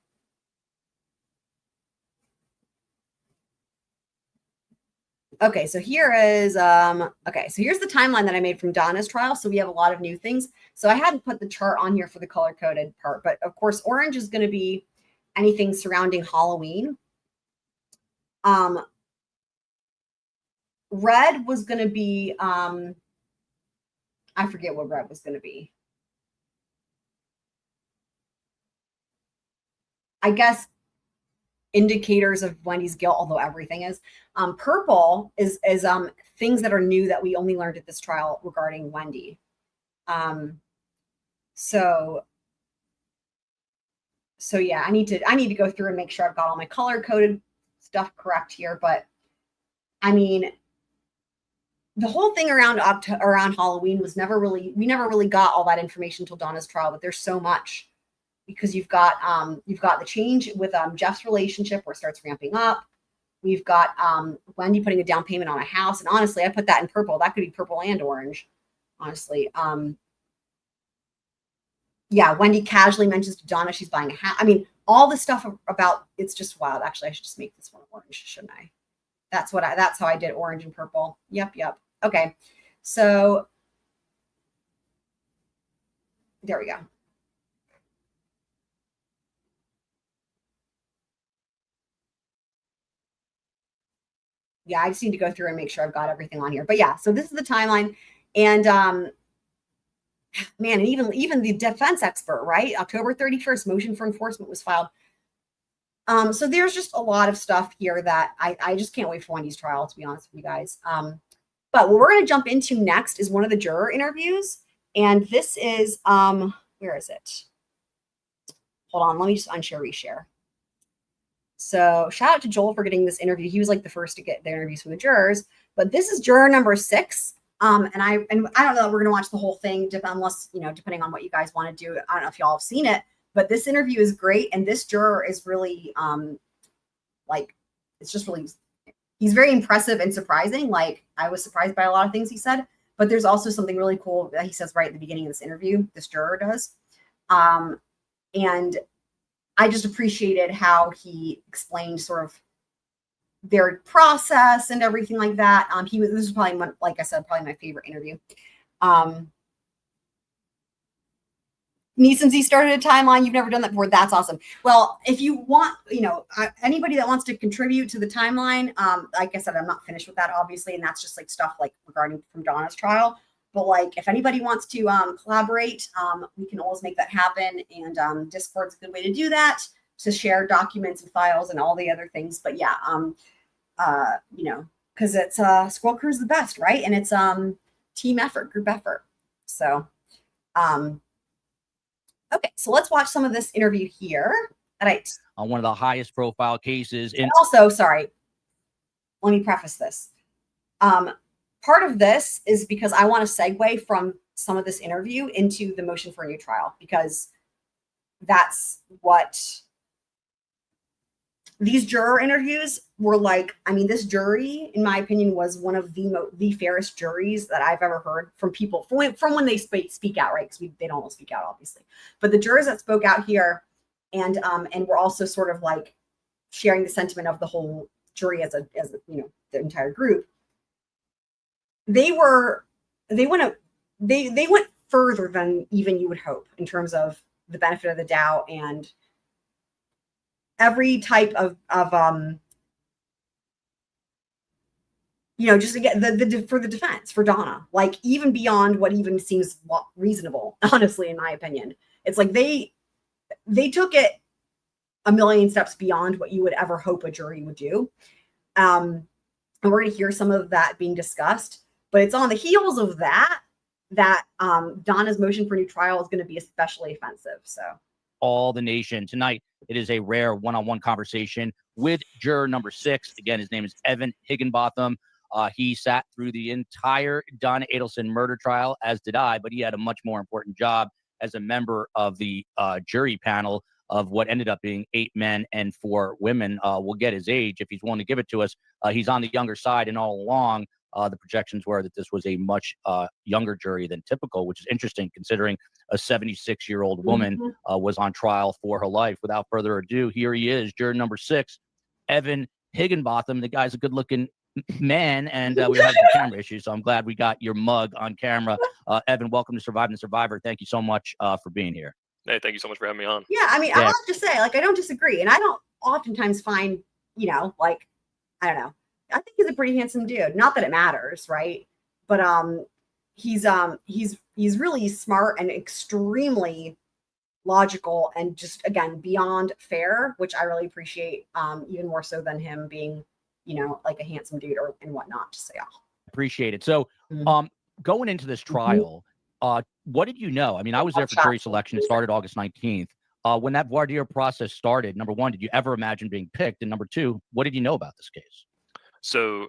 Okay, so here is, okay, so here's the timeline that I made from Donna's trial. So we have a lot of new things. So I hadn't put the chart on here for the color-coded part, but of course, orange is going to be anything surrounding Halloween. Red was going to be, I forget what red was going to be. I guess indicators of Wendy's guilt, although everything is. Purple is things that are new that we only learned at this trial regarding Wendi. So yeah, I need to go through and make sure I've got all my color coded stuff correct here. But I mean, the whole thing around Halloween was we never really got all that information until Donna's trial, but there's so much. Because you've got the change with Jeff's relationship where it starts ramping up. We've got Wendi putting a down payment on a house. And honestly, I put that in purple. That could be purple and orange, honestly. Yeah, Wendi casually mentions to Donna she's buying a house. I mean, all the stuff about it's just wild. Actually, I should just make this one orange, shouldn't I? That's how I did orange and purple. Yep. Okay. So there we go. Yeah, I just need to go through and make sure I've got everything on here. But yeah, so this is the timeline. And man, and even the defense expert, right? October 31st, motion for enforcement was filed. So there's just a lot of stuff here that I just can't wait for Wendy's trial, to be honest with you guys. But what we're going to jump into next is one of the juror interviews. And this is, where is it? Hold on, let me just unshare, reshare. So shout out to Joel for getting this interview. He was like the first to get the interviews from the jurors, but this is juror number 6. And I don't know that we're going to watch the whole thing unless, depending on what you guys want to do. I don't know if y'all have seen it, but this interview is great. And this juror is really, it's just really, he's very impressive and surprising. Like I was surprised by a lot of things he said, but there's also something really cool that he says right at the beginning of this interview, this juror does. And I just appreciated how he explained sort of their process and everything like that. This is probably, like I said, probably my favorite interview. Since he started a timeline, you've never done that before. That's awesome. Well, if you want, anybody that wants to contribute to the timeline, like I said, I'm not finished with that, obviously. And that's just like stuff like regarding from Donna's trial. But like, if anybody wants to collaborate, we can always make that happen. And Discord's a good way to do that, to share documents and files and all the other things. But yeah, because it's Squirrel Crew's the best, right? And it's team effort, group effort. So, okay, so let's watch some of this interview here. All right. On one of the highest profile cases. And also, sorry, let me preface this. Part of this is because I want to segue from some of this interview into the motion for a new trial, because that's what these juror interviews were like. I mean, this jury, in my opinion, was one of the fairest juries that I've ever heard from people from when they speak out, right? Because they don't all speak out, obviously. But the jurors that spoke out here and were also sort of like sharing the sentiment of the whole jury as the entire group. They went further than even you would hope in terms of the benefit of the doubt and every type of just to get for the defense for Donna, like even beyond what even seems reasonable, honestly, in my opinion. It's like they took it a million steps beyond what you would ever hope a jury would do. And we're going to hear some of that being discussed. But it's on the heels of that that Donna's motion for new trial is going to be especially offensive. So all the nation. Tonight, it is a rare one-on-one conversation with juror number 6. Again, his name is Evan Higginbotham. He sat through the entire Donna Adelson murder trial, as did I, but he had a much more important job as a member of the jury panel of what ended up being 8 men and 4 women. We'll get his age if he's willing to give it to us. He's on the younger side, and all along, the projections were that this was a much younger jury than typical, which is interesting considering a 76-year-old woman was on trial for her life. Without further ado, here he is, juror number 6, Evan Higginbotham. The guy's a good-looking man, and we were having some camera issues, so I'm glad we got your mug on camera. Evan, welcome to Surviving the Survivor. Thank you so much for being here. Hey, thank you so much for having me on. yeah, I mean, I'll have to say, like, I don't disagree, and I don't oftentimes find, like, I don't know. I think he's a pretty handsome dude. Not that it matters, right? But he's really smart and extremely logical and just, again, beyond fair, which I really appreciate, even more so than him being, like a handsome dude and whatnot. So yeah, appreciate it. So going into this trial, what did you know? I mean, I was there for jury selection. It started August 19th. When that voir dire process started, number one, did you ever imagine being picked? And number two, what did you know about this case? So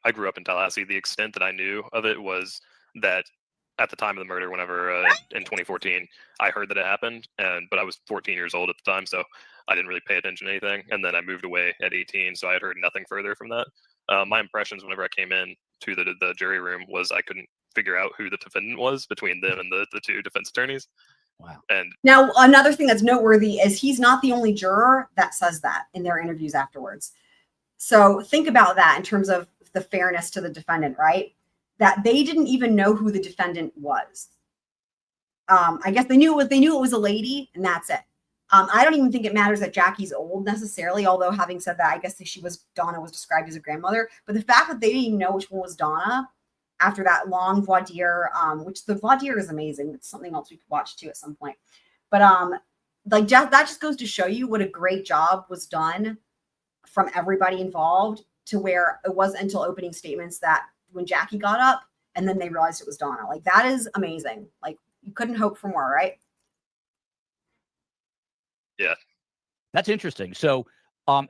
I grew up in Tallahassee. The extent that I knew of it was that at the time of the murder, whenever in 2014, I heard that it happened, but I was 14 years old at the time, so I didn't really pay attention to anything. And then I moved away at 18, so I had heard nothing further from that. My impressions whenever I came in to the jury room was I couldn't figure out who the defendant was between them and the 2 defense attorneys. Wow. And now another thing that's noteworthy is he's not the only juror that says that in their interviews afterwards. So think about that in terms of the fairness to the defendant, right? That they didn't even know who the defendant was. I guess they knew it was a lady, and that's it. I don't even think it matters that Jackie's old necessarily, although having said that, I guess Donna was described as a grandmother. But the fact that they didn't even know which one was Donna after that long voir dire, which the voir dire is amazing. It's something else we could watch too at some point. But that just goes to show you what a great job was done from everybody involved, to where it wasn't until opening statements that when Jackie got up and then they realized it was Donna. Like, that is amazing. Like, you couldn't hope for more, right? Yeah. That's interesting. So how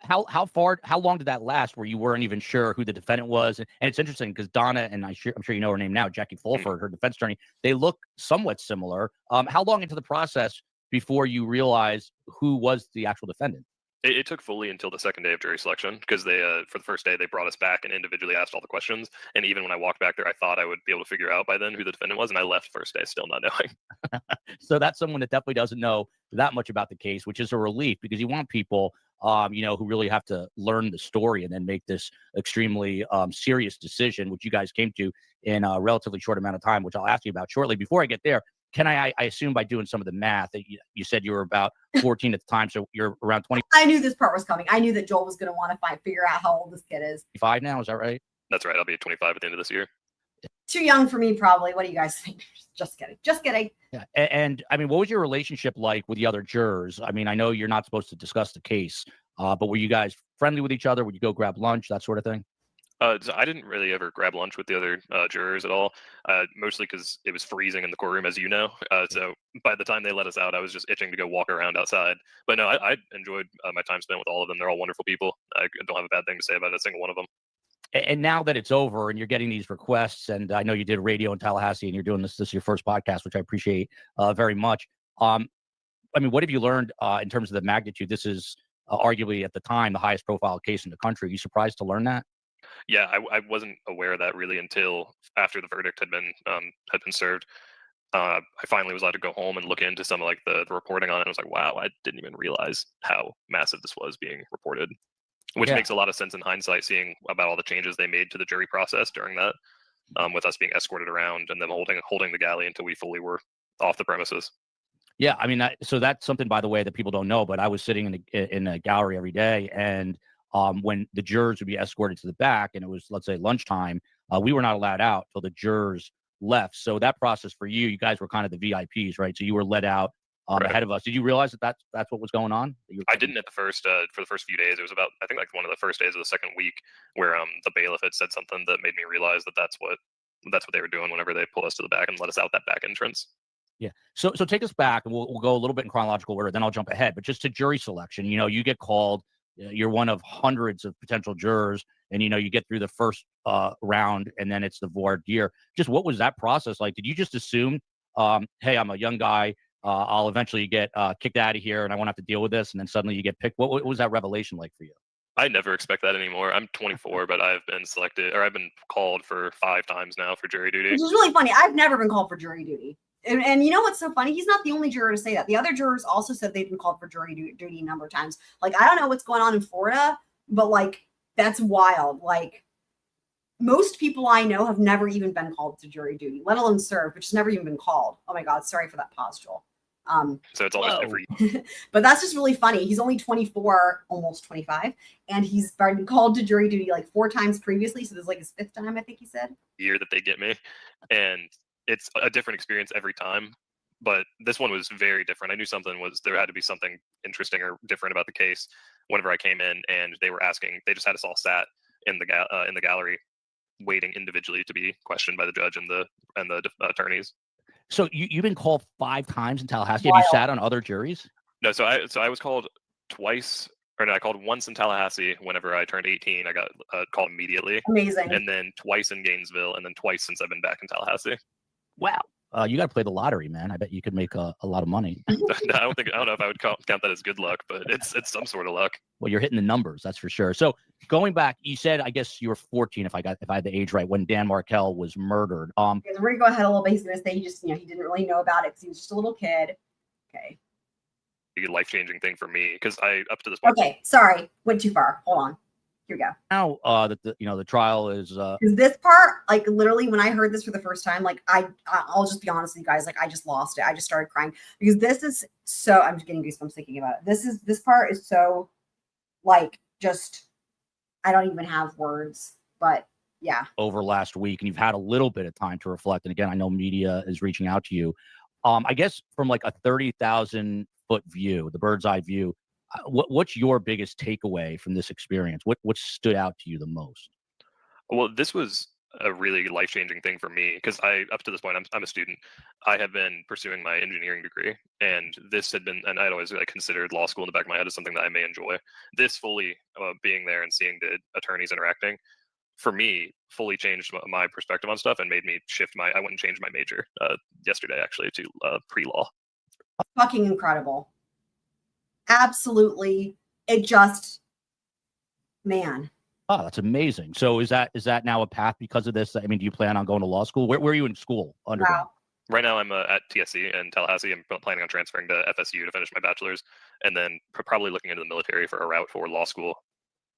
long did that last where you weren't even sure who the defendant was? And it's interesting because Donna, and I'm sure you know her name now, Jackie Fulford, her defense attorney, they look somewhat similar. How long into the process before you realized who was the actual defendant? It took fully until the second day of jury selection, because they, for the first day, they brought us back and individually asked all the questions. And even when I walked back there, I thought I would be able to figure out by then who the defendant was. And I left first day still not knowing. So that's someone that definitely doesn't know that much about the case, which is a relief, because you want people, who really have to learn the story and then make this extremely serious decision, which you guys came to in a relatively short amount of time, which I'll ask you about shortly. Before I get there, can I assume by doing some of the math that you said you were about 14 at the time, so you're around 20? I knew this part was coming. I knew that Joel was going to want to figure out how old this kid is. 25 now, is that right? That's right. I'll be 25 at the end of this year. Too young for me, probably. What do you guys think? Just kidding. Yeah. And I mean, what was your relationship like with the other jurors? I mean, I know you're not supposed to discuss the case, but were you guys friendly with each other? Would you go grab lunch, that sort of thing? So I didn't really ever grab lunch with the other jurors at all, mostly because it was freezing in the courtroom, as you know. So by the time they let us out, I was just itching to go walk around outside. But no, I enjoyed my time spent with all of them. They're all wonderful people. I don't have a bad thing to say about a single one of them. And now that it's over and you're getting these requests, and I know you did radio in Tallahassee and you're doing this is your first podcast, which I appreciate very much. I mean, what have you learned in terms of the magnitude? This is arguably at the time the highest profile case in the country. Are you surprised to learn that? Yeah, I wasn't aware of that really until after the verdict had been served. I finally was allowed to go home and look into some of the reporting on it. I was like, wow, I didn't even realize how massive this was being reported, which makes a lot of sense in hindsight, seeing about all the changes they made to the jury process during that, with us being escorted around and them holding the galley until we fully were off the premises. Yeah, I mean, so that's something, by the way, that people don't know, but I was sitting in a gallery every day, and when the jurors would be escorted to the back and it was, let's say, lunchtime, we were not allowed out till the jurors left. So that process for you guys were kind of the VIPs, right? So you were let out Right. ahead of us. Did you realize that that's what was going on? I didn't at the first, for the first few days. It was about, I think, like one of the first days of the second week where the bailiff had said something that made me realize that that's what that's what they were doing whenever they pulled us to the back and let us out that back entrance. Yeah. So take us back, and we'll go a little bit in chronological order, then I'll jump ahead. But just to jury selection, you get called, you're one of hundreds of potential jurors, and you get through the first round, and then it's the voir dire. Just what was that process like? Did you just assume, hey, I'm a young guy, I'll eventually get kicked out of here, and I won't have to deal with this, and then suddenly you get picked? What was that revelation like for you? I never expect that anymore. I'm 24, but I've been selected, or I've been called for 5 times now for jury duty. Which is really funny. I've never been called for jury duty. And you know what's so funny? He's not the only juror to say that. The other jurors also said they've been called for jury duty a number of times. Like, I don't know what's going on in Florida, but like, that's wild. Like, most people I know have never even been called to jury duty, let alone served, which has never even been called. Oh my God, sorry for that pause, Joel. So it's always every. But that's just really funny. He's only 24, almost 25, and he's been called to jury duty like 4 times previously. So this is like his 5th time, I think he said. Year that they get me, and it's a different experience every time. But this one was very different. I knew there had to be something interesting or different about the case whenever I came in, and they were asking. They just had us all sat in the gallery, waiting individually to be questioned by the judge and the attorneys. So you've been called 5 times in Tallahassee. Have you sat on other juries? No, so I was called twice, or no, I called once in Tallahassee whenever I turned 18. I got called immediately. Amazing. And then twice in Gainesville, and then twice since I've been back in Tallahassee. Wow. You got to play the lottery, man. I bet you could make a lot of money. I don't know if I would count that as good luck, but it's some sort of luck. Well, you're hitting the numbers, that's for sure. So going back, you said, I guess you were 14, if I had the age right, when Dan Markel was murdered. We're gonna go ahead a little bit. He's gonna say he didn't really know about it because he was just a little kid. Okay. A life-changing thing for me, because up to this point. Okay, sorry, went too far. Hold on. Here we go. Now that the trial is because this part, like literally when I heard this for the first time, like I'll just be honest with you guys, like I just lost it. I just started crying because this is so, I'm just getting goosebumps thinking about it. This part is so like, just, I don't even have words, but yeah. Over last week, and you've had a little bit of time to reflect. And again, I know media is reaching out to you. I guess from like a 30,000 foot view, the bird's eye view, what's your biggest takeaway from this experience? What stood out to you the most? Well, this was a really life-changing thing for me, because up to this point, I'm a student. I have been pursuing my engineering degree, and this had been, and I'd always considered law school in the back of my head as something that I may enjoy. This fully being there and seeing the attorneys interacting, for me, fully changed my perspective on stuff and made me I went and changed my major yesterday, actually, to pre-law. Fucking incredible. Absolutely. It just, man. Oh, that's amazing. So is that now a path because of this? I mean, do you plan on going to law school? Where are you in school? Wow. Right now I'm at TSC in Tallahassee. I'm planning on transferring to FSU to finish my bachelor's, and then probably looking into the military for a route for law school.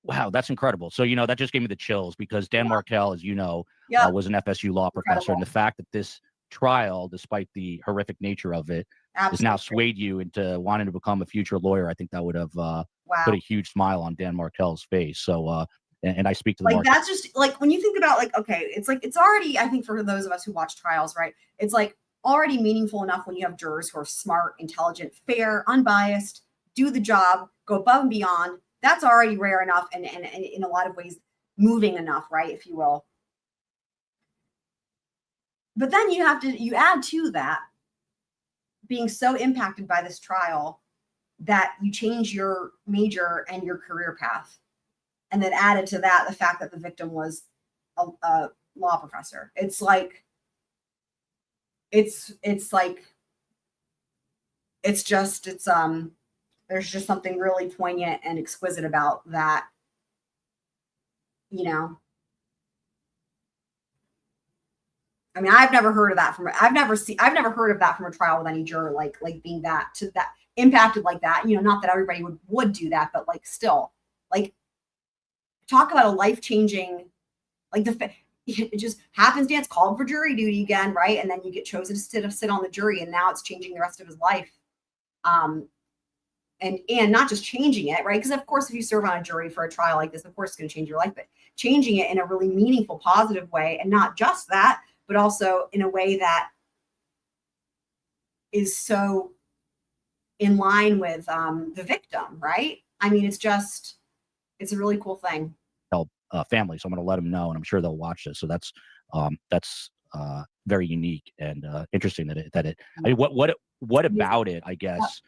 Wow, that's incredible. So, that just gave me the chills, because Dan Markel, as you know, was an FSU law professor. And the fact that this trial, despite the horrific nature of it, has now swayed you into wanting to become a future lawyer, I think that would have put a huge smile on Dan Markel's face. So, and I speak to the like, that's just like, when you think about like, okay, it's like, it's already, I think for those of us who watch trials, right, it's like already meaningful enough when you have jurors who are smart, intelligent, fair, unbiased, do the job, go above and beyond. That's already rare enough, and in a lot of ways moving enough, right, if you will. But then you add to that being so impacted by this trial that you change your major and your career path. And then added to that, the fact that the victim was a law professor. It's like, there's just something really poignant and exquisite about that, I mean, I've never heard of that I've never heard of that from a trial with any juror, like being that impacted like that. Not that everybody would do that, but like still, like, talk about a life-changing, like it just happens, Dan's called for jury duty again, right? And then you get chosen to sit on the jury, and now it's changing the rest of his life. And not just changing it, right? Because of course, if you serve on a jury for a trial like this, of course it's going to change your life, but changing it in a really meaningful, positive way. And not just that, but also in a way that is so in line with the victim, right? I mean, it's a really cool thing. Family, so I'm going to let them know, and I'm sure they'll watch this. So that's very unique and interesting I mean, what about it, I guess,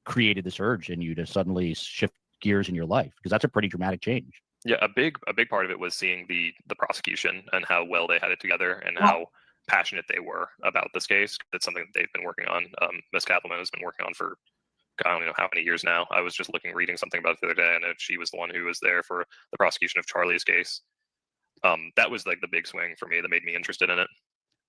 created this urge in you to suddenly shift gears in your life? Because that's a pretty dramatic change. Yeah, a big part of it was seeing the prosecution and how well they had it together and how passionate they were about this case. That's something that they've been working on. Ms. Kappelman has been working on for I don't know how many years now. I was just reading something about it the other day, and she was the one who was there for the prosecution of Charlie's case. That was like the big swing for me that made me interested in it.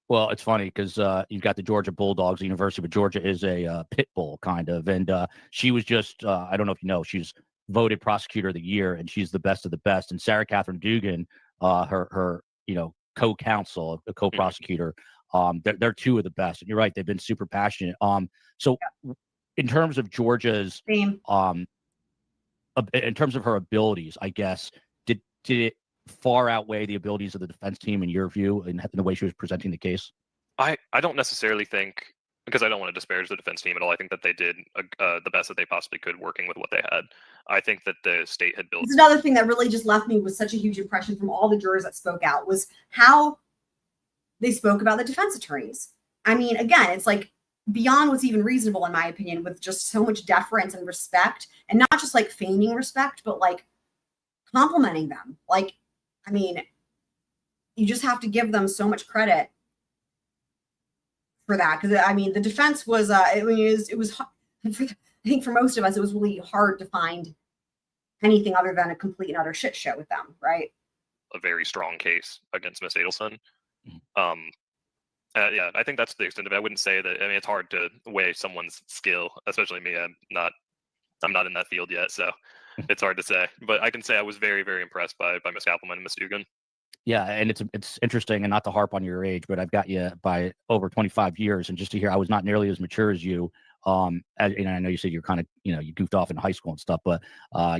Well, it's funny because you've got the Georgia Bulldogs. The University of Georgia is a pit bull kind of, and she was just I don't know if you know, she's voted prosecutor of the year, and she's the best of the best. And Sarah Catherine Dugan, her co-counsel, a co-prosecutor, they're two of the best. And you're right, they've been super passionate. So in terms of Georgia's in terms of her abilities, I guess, did it far outweigh the abilities of the defense team in your view, in the way she was presenting the case? I don't necessarily think, because I don't want to disparage the defense team at all. I think that they did the best that they possibly could working with what they had. I think that the state had built. It's another thing that really just left me with such a huge impression from all the jurors that spoke out was how they spoke about the defense attorneys. I mean, again, it's like beyond what's even reasonable, in my opinion, with just so much deference and respect, and not just like feigning respect, but like complimenting them. Like, I mean, you just have to give them so much credit for that. Because I mean, the defense was, it was, I think for most of us, it was really hard to find anything other than a complete and utter shit show with them, right? A very strong case against Miss Adelson. Yeah, I think that's the extent of it. I wouldn't say that. I mean, it's hard to weigh someone's skill, especially me. I'm not in that field yet, so it's hard to say. But I can say I was very, very impressed by Miss Kappelman and Miss Dugan. Yeah, and it's interesting, and not to harp on your age, but I've got you by over 25 years, and just to hear I was not nearly as mature as you. I know you said you're kind of, you goofed off in high school and stuff, but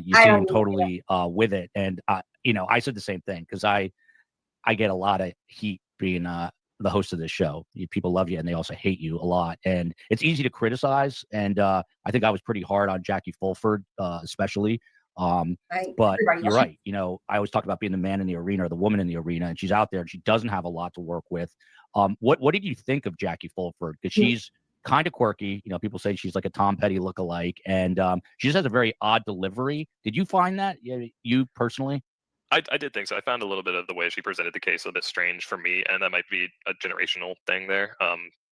you seem totally with it. And I said the same thing because I get a lot of heat being the host of this show. People love you and they also hate you a lot, and it's easy to criticize. And I think I was pretty hard on Jackie Fulford, especially. But you're right. I always talk about being the man in the arena or the woman in the arena, and she's out there and she doesn't have a lot to work with. What did you think of Jackie Fulford? Because she's kind of quirky. People say she's like a Tom Petty lookalike, and she just has a very odd delivery. Did you find that, you personally? I did think so. I found a little bit of the way she presented the case a bit strange for me, and that might be a generational thing there.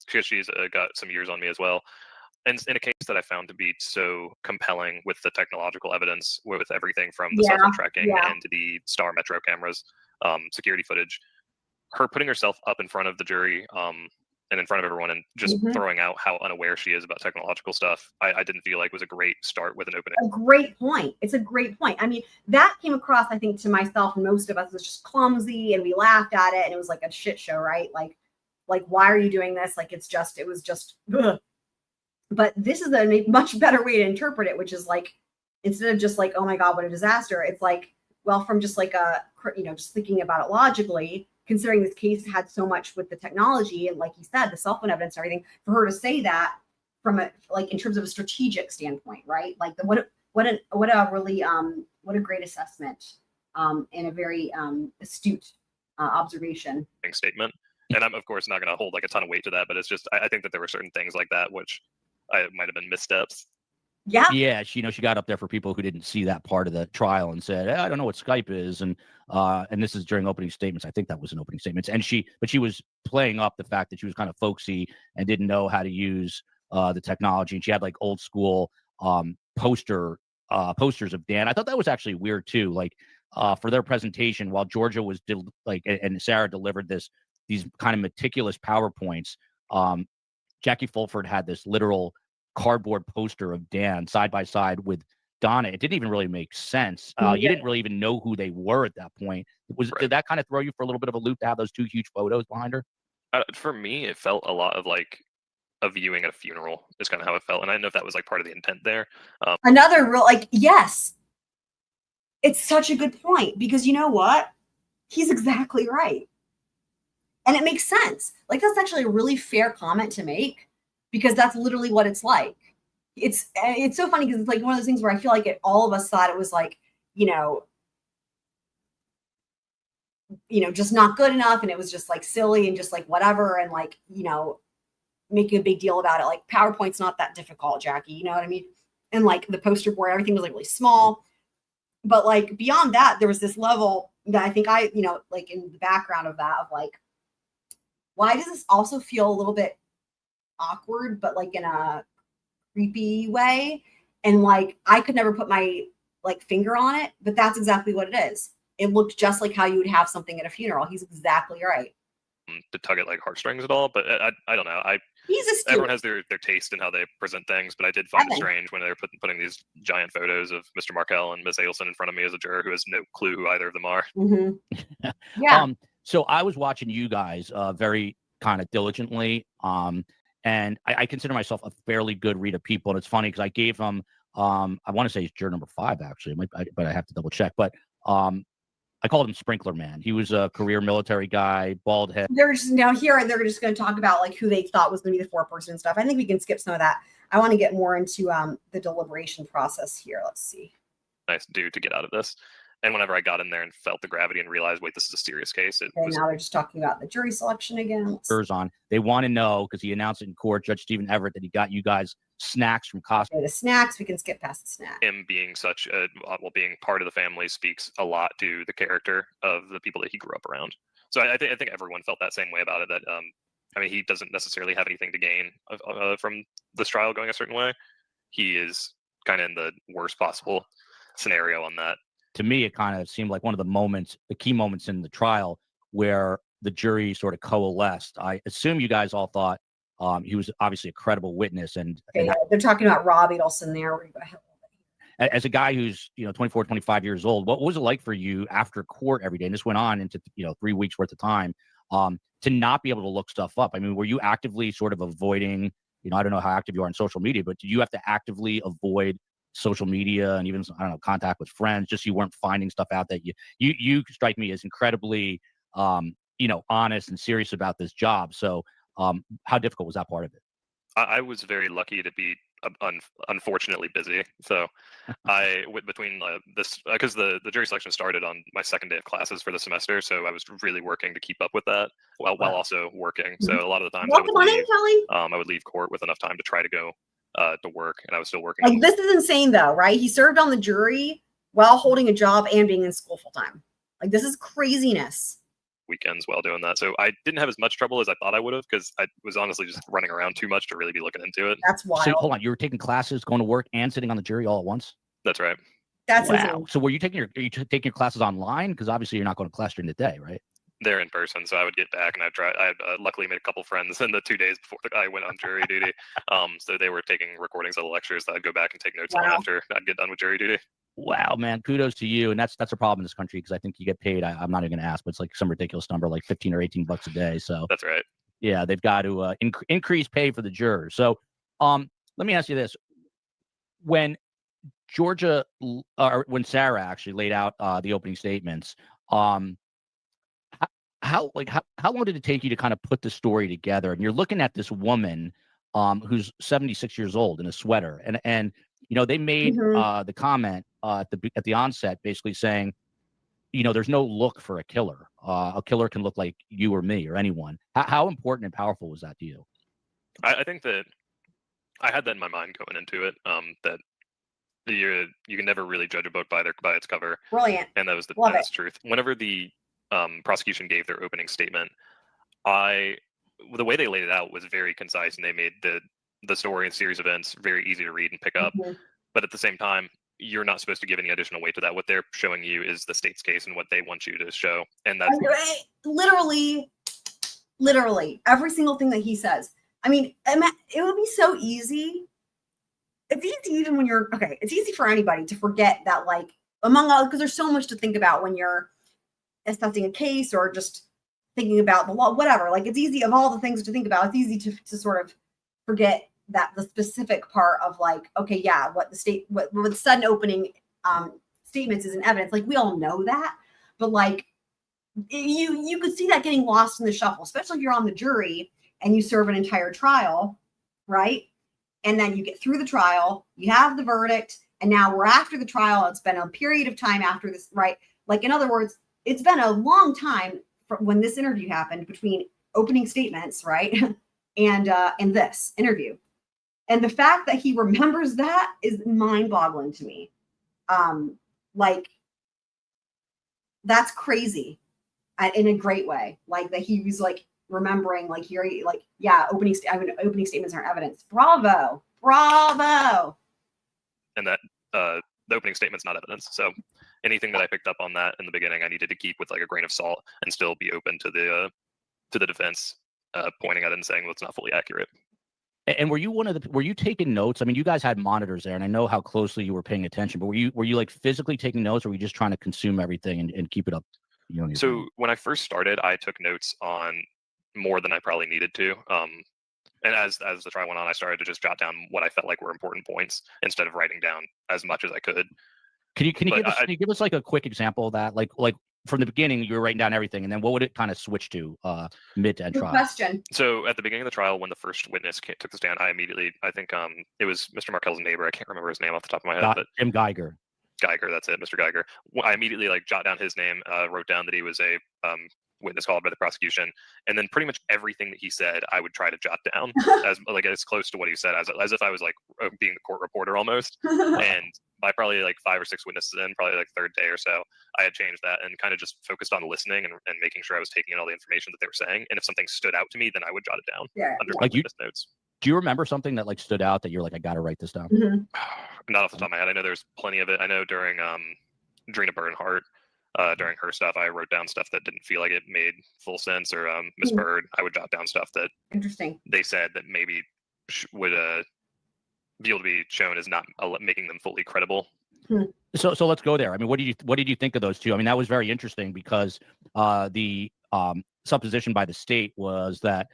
Because she's got some years on me as well. And in a case that I found to be so compelling with the technological evidence, with everything from the cell phone tracking and the Star Metro cameras, security footage, her putting herself up in front of the jury and in front of everyone and just throwing out how unaware she is about technological stuff, I didn't feel like was a great start with an opening. A great point. It's a great point. I mean, that came across, I think, to myself and most of us as just clumsy, and we laughed at it, and it was like a shit show, right? Like why are you doing this? Like, it was just, ugh. But this is a much better way to interpret it, which is like, instead of just like, oh my God, what a disaster. It's like, well, from just like just thinking about it logically, considering this case had so much with the technology and, like you said, the cell phone evidence and everything, for her to say that from a, like, in terms of a strategic standpoint, right? Like what a great assessment and a very astute observation. Statement. And I'm of course not going to hold like a ton of weight to that, but it's just, I think that there were certain things like that which might have been missteps. Yeah, she got up there for people who didn't see that part of the trial and said, I don't know what Skype is, and this is during opening statements. I think that was an opening statements, and she was playing up the fact that she was kind of folksy and didn't know how to use the technology, and she had like old school posters of Dan. I thought that was actually weird too, like for their presentation while Georgia was and Sarah delivered these kind of meticulous PowerPoints. Jackie Fulford had this literal cardboard poster of Dan side by side with Donna. It didn't even really make sense. You didn't really even know who they were at that point. Did that kind of throw you for a little bit of a loop to have those two huge photos behind her? For me, it felt a lot of like a viewing at a funeral is kind of how it felt. And I don't know if that was like part of the intent there. Another real, yes, it's such a good point, because you know what? He's exactly right. And it makes sense. Like, that's actually a really fair comment to make, because that's literally what it's like. It's so funny because it's like one of those things where I feel like all of us thought it was like, just not good enough. And it was just like silly and just like whatever. And like, making a big deal about it. Like PowerPoint's not that difficult, Jackie. You know what I mean? And like the poster board, everything was like really small. But like beyond that, there was this level that I think like in the background of that, of like, why does this also feel a little bit awkward, but like in a creepy way? And like, I could never put my like finger on it, but that's exactly what it is. It looked just like how you would have something at a funeral. He's exactly right. To tug at like heartstrings at all, but I don't know. He's a student. Everyone has their taste in how they present things, but I did find it strange when they were putting these giant photos of Mr. Markell and Miss Adelson in front of me as a juror who has no clue who either of them are. Mm-hmm. Yeah. So I was watching you guys very kind of diligently, and I consider myself a fairly good read of people. And it's funny because I gave them, I want to say it's juror number 5 actually, but I have to double check. But I called him Sprinkler Man. He was a career military guy, bald head. They're just now here, and they're just going to talk about like who they thought was going to be the 4-person and stuff. I think we can skip some of that. I want to get more into the deliberation process here. Let's see. Nice dude to get out of this. And whenever I got in there and felt the gravity and realized, wait, this is a serious case. Now they're just talking about the jury selection again. On. They want to know, because he announced it in court, Judge Stephen Everett, that he got you guys snacks from Costco. Okay, the snacks, we can skip past the snack. Him being being part of the family speaks a lot to the character of the people that he grew up around. So I think everyone felt that same way about it. That he doesn't necessarily have anything to gain from this trial going a certain way. He is kind of in the worst possible scenario on that. To me, it kind of seemed like one of the key moments in the trial where the jury sort of coalesced. I assume you guys all thought he was obviously a credible witness. And they're talking about Rob Adelson there. We're going to as a guy who's 24, 25 years old, what was it like for you after court every day? And this went on into 3 weeks worth of time to not be able to look stuff up. I mean, were you actively sort of avoiding? I don't know how active you are on social media, but did you have to actively avoid social media and even contact with friends, just so you weren't finding stuff out that you strike me as incredibly honest and serious about this job. So how difficult was that part of it? I was very lucky to be unfortunately busy. So between this, because the jury selection started on my second day of classes for the semester, so I was really working to keep up with that while also working. So a lot of the times I would leave court with enough time to try to go to work, and I was still working. Like, this is insane though, right? He served on the jury while holding a job and being in school full time. Like, this is craziness. Weekends while doing that. So I didn't have as much trouble as I thought I would have, because I was honestly just running around too much to really be looking into it. That's wild. So hold on, you were taking classes, going to work, and sitting on the jury all at once? That's right. That's wow. Insane. So are you taking your classes online? Because obviously you're not going to class during the day, right? They're in person, so I would get back and I luckily made a couple friends in the 2 days before I went on jury duty. So they were taking recordings of the lectures that I'd go back and take notes on after I'd get done with jury duty. Wow, man, kudos to you. And that's a problem in this country, because I think you get paid. I'm not even going to ask, but it's like some ridiculous number, like $15 or $18 a day. So that's right. Yeah, they've got to increase pay for the jurors. So let me ask you this: when when Sarah actually laid out the opening statements, how long did it take you to kind of put the story together? And you're looking at this woman who's 76 years old in a sweater, and they made the comment at the onset, basically saying, there's no look for a killer. A killer can look like you or me or anyone. How important and powerful was that to you? I think that I had that in my mind going into it. That you can never really judge a book by its cover. Brilliant. And that was the truth. Whenever the prosecution gave their opening statement, the way they laid it out was very concise, and they made the story and series of events very easy to read and pick up. But at the same time, you're not supposed to give any additional weight to that. What they're showing you is the state's case and what they want you to show. And that's literally every single thing that he says. I mean, it would be so easy. It's easy even when you're it's easy for anybody to forget that, like, among all, because there's so much to think about when you're assessing a case or just thinking about the law, whatever. Like, it's easy, of all the things to think about, it's easy to sort of forget that the specific part of, like, what the sudden opening statements is in evidence. Like, we all know that, but like you could see that getting lost in the shuffle, especially if you're on the jury and you serve an entire trial, right? And then you get through the trial, you have the verdict, and now we're after the trial. It's been a period of time after this, right? Like, in other words, it's been a long time from when this interview happened between opening statements, right? And this interview. And the fact that he remembers that is mind-boggling to me. Like, that's crazy in a great way. Like that he was like remembering, like here, like, yeah, opening statements aren't evidence. Bravo. And that the opening statement's not evidence. So anything that I picked up on that in the beginning, I needed to keep with like a grain of salt and still be open to the defense pointing at it and saying, well, it's not fully accurate. And were you taking notes? I mean, you guys had monitors there, and I know how closely you were paying attention, but were you like physically taking notes, or were you just trying to consume everything and keep it up? So when I first started, I took notes on more than I probably needed to. And as the trial went on, I started to just jot down what I felt like were important points instead of writing down as much as I could. Can you give us like a quick example of that? Like from the beginning, you were writing down everything, and then what would it kind of switch to mid to end Good trial? question. So at the beginning of the trial, when the first witness took the stand, I think it was Mr. Markel's neighbor. I can't remember his name off the top of my head, but Jim Geiger. Geiger, that's it, Mr. Geiger. I immediately like jot down his name, wrote down that he was a witness called by the prosecution, and then pretty much everything that he said, I would try to jot down as close to what he said as if I was like being the court reporter almost. And by probably like 5 or 6 witnesses in, probably like third day or so, I had changed that and kind of just focused on listening and making sure I was taking in all the information that they were saying. And if something stood out to me, then I would jot it down under my witness notes. Do you remember something that like stood out that you're like, I got to write this down? Mm-hmm. Not off the top of my head. I know there's plenty of it. I know during Drina Bernhardt, during her stuff, I wrote down stuff that didn't feel like it made full sense, or Miss Bird, I would jot down stuff that Interesting. they said that maybe would be able to be shown as not making them fully credible. So let's go there. I mean, what did you think of those two? I mean, that was very interesting because the supposition by the state was that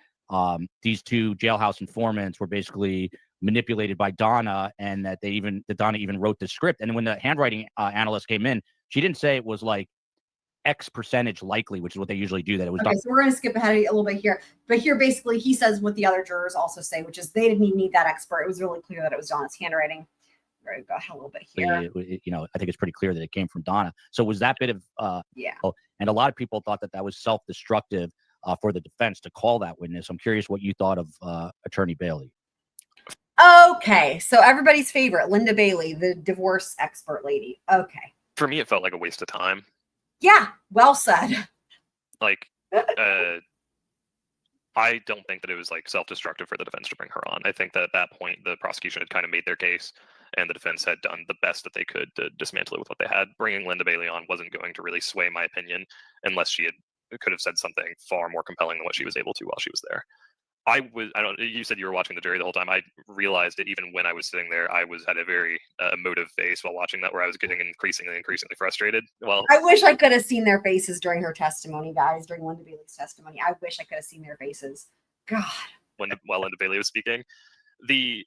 these two jailhouse informants were basically manipulated by Donna, and that Donna even wrote the script. And when the handwriting analyst came in, she didn't say it was like X percentage likely, which is what they usually do. That it was. Okay, so we're going to skip ahead a little bit here. But here, basically, he says what the other jurors also say, which is they didn't even need that expert. It was really clear that it was Donna's handwriting. Right, go ahead a little bit here. I think it's pretty clear that it came from Donna. So was that bit of and a lot of people thought that was self-destructive for the defense to call that witness. I'm curious what you thought of Attorney Bailey. Okay, so everybody's favorite, Linda Bailey, the divorce expert lady. Okay. For me, it felt like a waste of time. Yeah, well said. Like, I don't think that it was like self-destructive for the defense to bring her on. I think that at that point, the prosecution had kind of made their case, and the defense had done the best that they could to dismantle it with what they had. Bringing Linda Bailey on wasn't going to really sway my opinion unless she could have said something far more compelling than what she was able to while she was there. You said you were watching the jury the whole time. I realized it even when I was sitting there. I had a very emotive face while watching that, where I was getting increasingly frustrated. Well, I wish I could have seen their faces during her testimony, guys, during Linda Bailey's testimony. I wish I could have seen their faces. God. While Linda Bailey was speaking, the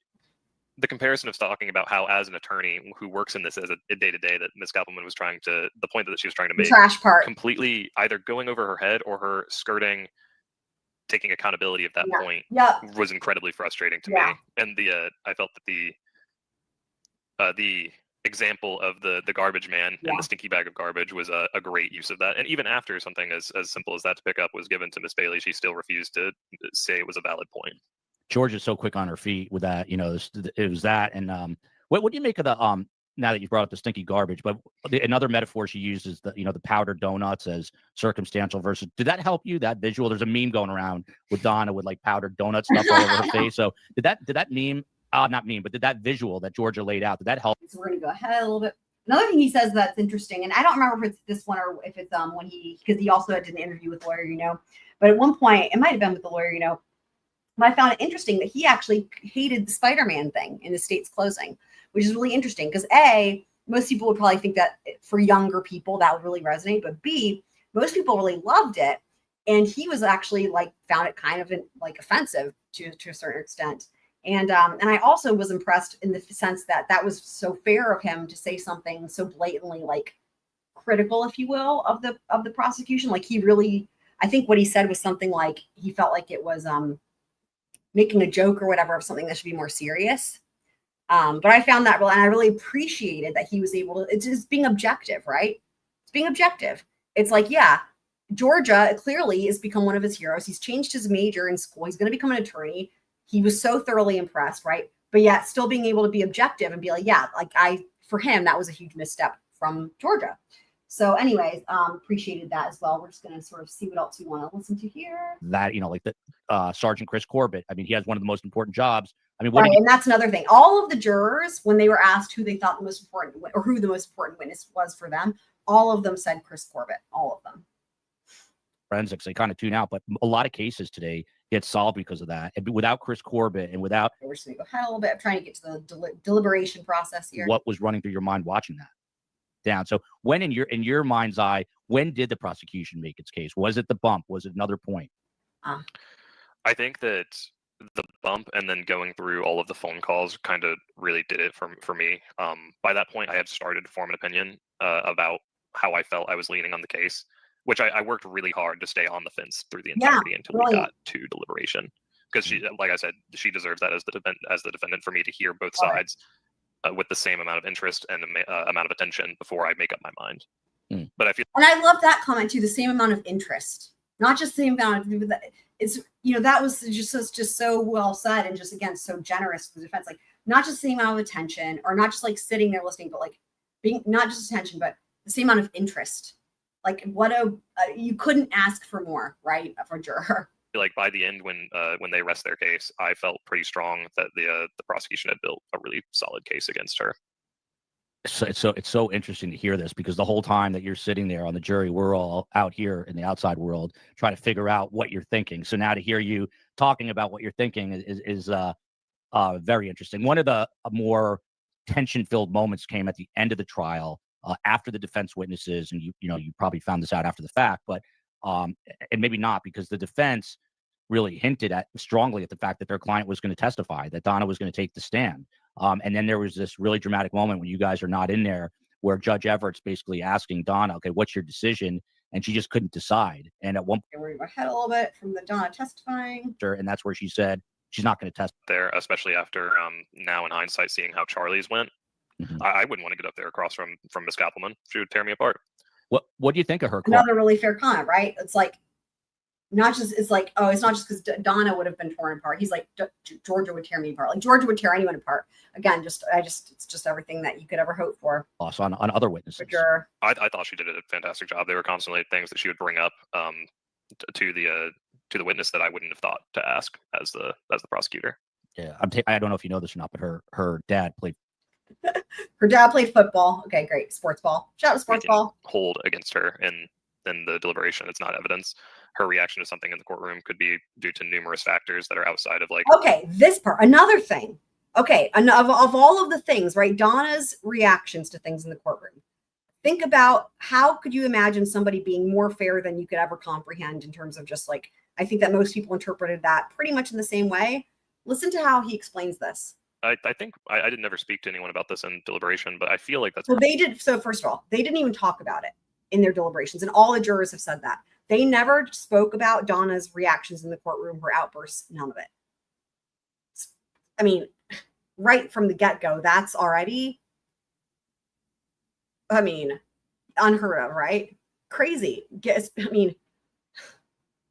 comparison of talking about how, as an attorney who works in this as a day-to-day, that Ms. Kappelman was the point that she was trying to make, trash part, completely either going over her head or her skirting taking accountability at that point was incredibly frustrating to me. And I felt that the example of the garbage man and the stinky bag of garbage was a great use of that. And even after something as simple as that to pick up was given to Miss Bailey, she still refused to say it was a valid point. George is so quick on her feet with that. It was that. And what do you make of the now that you brought up the stinky garbage, but another metaphor she uses the powdered donuts as circumstantial versus, did that help you, that visual? There's a meme going around with Donna with like powdered donut stuff all over her face. So did that meme, not meme, but did that visual that Georgia laid out, did that help? So we're going to go ahead a little bit. Another thing he says that's interesting, and I don't remember if it's this one or if it's when because he also did an interview with lawyer, but at one point, it might've been with the lawyer, but I found it interesting that he actually hated the Spider-Man thing in the state's closing, which is really interesting because A, most people would probably think that for younger people that would really resonate, but B, most people really loved it. And he was actually found it kind of offensive to a certain extent. And I also was impressed in the sense that was so fair of him to say something so blatantly critical, if you will, of the prosecution. He really, I think what he said was something like he felt like it was making a joke or whatever of something that should be more serious. But I found that real, and I really appreciated that he was able to, it's just being objective, right? It's being objective. It's like, yeah, Georgia clearly has become one of his heroes. He's changed his major in school. He's going to become an attorney. He was so thoroughly impressed, right? But yet still being able to be objective and be like, yeah, like for him, that was a huge misstep from Georgia. So anyways, appreciated that as well. We're just going to sort of see what else we want to listen to here. That, like the Sergeant Chris Corbett. I mean, he has one of the most important jobs. I mean, what Right, and that's another thing. All of the jurors, when they were asked who they thought the most important or who the most important witness was for them, all of them said Chris Corbett. All of them. forensics, they kind of tune out, but a lot of cases today get solved because of that. And without Chris Corbett and without We're just going to go ahead a little bit. I'm trying to get to the deliberation process here. what was running through your mind watching that down. So when in your mind's eye, when did the prosecution make its case? Was it the bump? Was it another point? I think that the bump and then going through all of the phone calls kind of really did it for me. By that point, I had started to form an opinion about how I felt I was leaning on the case, which I worked really hard to stay on the fence through the entirety until we got to deliberation. Because she, like I said, she deserves that as the defendant for me to hear both sides with the same amount of interest and amount of attention before I make up my mind. But I feel, and I love that comment too. The same amount of interest, not just the same amount of. It's that was just so well said and just again so generous for the defense. Like not just the same amount of attention or not just like sitting there listening, but like being not just attention, but the same amount of interest. Like what you couldn't ask for more, right? For a juror. Like by the end, when they rest their case, I felt pretty strong that the prosecution had built a really solid case against her. So it's so interesting to hear this because the whole time that you're sitting there on the jury, we're all out here in the outside world trying to figure out what you're thinking. So now to hear you talking about what you're thinking is very interesting. One of the more tension-filled moments came at the end of the trial after the defense witnesses, and you probably found this out after the fact, but and maybe not because the defense really hinted strongly at the fact that their client was going to testify, that Donna was going to take the stand. And then there was this really dramatic moment when you guys are not in there where Judge Everett's basically asking Donna, okay, what's your decision? And she just couldn't decide. And at one point, we're ahead a little bit from the Donna testifying. And that's where she said she's not going to testify. There, especially after now in hindsight, seeing how Charlie's went, I wouldn't want to get up there across from Miss Kappelman. She would tear me apart. What do you think of her? Another really fair comment, right? It's like, it's not just because Donna would have been torn apart. He's like, Georgia would tear me apart. Like Georgia would tear anyone apart. Again, it's just everything that you could ever hope for. Loss on other witnesses. Sure. I thought she did a fantastic job. There were constantly things that she would bring up to the witness that I wouldn't have thought to ask as the prosecutor. Yeah, I don't know if you know this or not, but her dad played. Her dad played football. Okay, great. Sports ball. Shout out to sports ball. Hold against her in the deliberation. It's not evidence. Her reaction to something in the courtroom could be due to numerous factors that are outside of like. Okay, this part. Another thing. Okay, of all of the things, right? Donna's reactions to things in the courtroom. Think about how could you imagine somebody being more fair than you could ever comprehend in terms of just like, I think that most people interpreted that pretty much in the same way. Listen to how he explains this. I think I didn't ever speak to anyone about this in deliberation, but I feel like that's. Well, they did. So first of all, they didn't even talk about it in their deliberations, and all the jurors have said that. They never spoke about Donna's reactions in the courtroom, her outbursts, none of it. I mean, right from the get-go, that's already, unheard of, right? Crazy.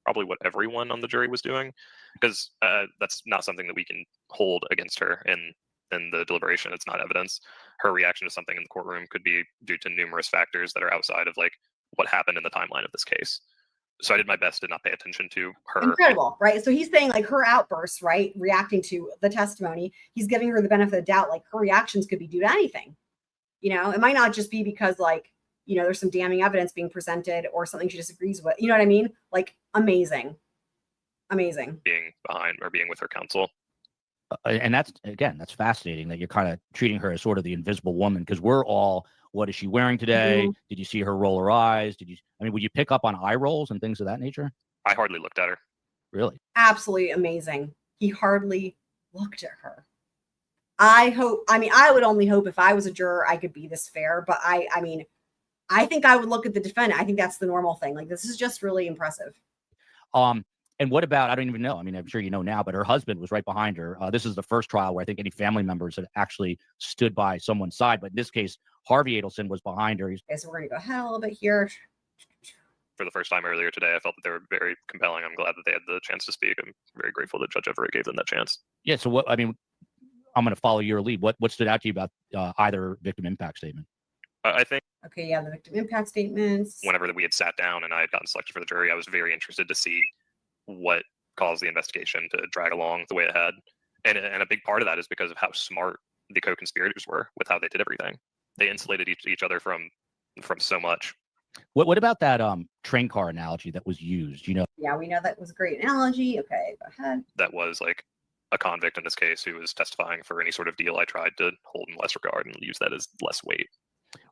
Probably what everyone on the jury was doing, because that's not something that we can hold against her in the deliberation. It's not evidence. Her reaction to something in the courtroom could be due to numerous factors that are outside of like what happened in the timeline of this case. So I did my best to not pay attention to her. Incredible, right? So he's saying like her outbursts, right? Reacting to the testimony, he's giving her the benefit of the doubt. Like her reactions could be due to anything. It might not just be because like, there's some damning evidence being presented or something she disagrees with. You know what I mean? Like amazing. Being behind or being with her counsel. And that's fascinating that you're kind of treating her as sort of the invisible woman because we're all, what is she wearing today? Mm-hmm. Did you see her roll her eyes? Would you pick up on eye rolls and things of that nature? I hardly looked at her. Really? Absolutely amazing. He hardly looked at her. I would only hope if I was a juror, I could be this fair, but I think I would look at the defendant. I think that's the normal thing. Like, this is just really impressive. And what about, I don't even know. I'm sure you know now, but her husband was right behind her. This is the first trial where I think any family members had actually stood by someone's side. But in this case, Harvey Adelson was behind her. Okay, so we're going to go ahead a little bit here. for the first time earlier today. I felt that they were very compelling. I'm glad that they had the chance to speak. I'm very grateful that Judge Everett gave them that chance. Yeah. So what? I mean, I'm going to follow your lead. What stood out to you about either victim impact statement? I think Okay, yeah, the victim impact statements. whenever we had sat down and I had gotten selected for the jury, I was very interested to see what caused the investigation to drag along the way it had. And a big part of that is because of how smart the co-conspirators were with how they did everything. They insulated each other from so much. What about that train car analogy that was used? You know, Yeah, we know that was a great analogy. Okay, go ahead. That was like a convict in this case who was testifying for any sort of deal I tried to hold in less regard and use that as less weight.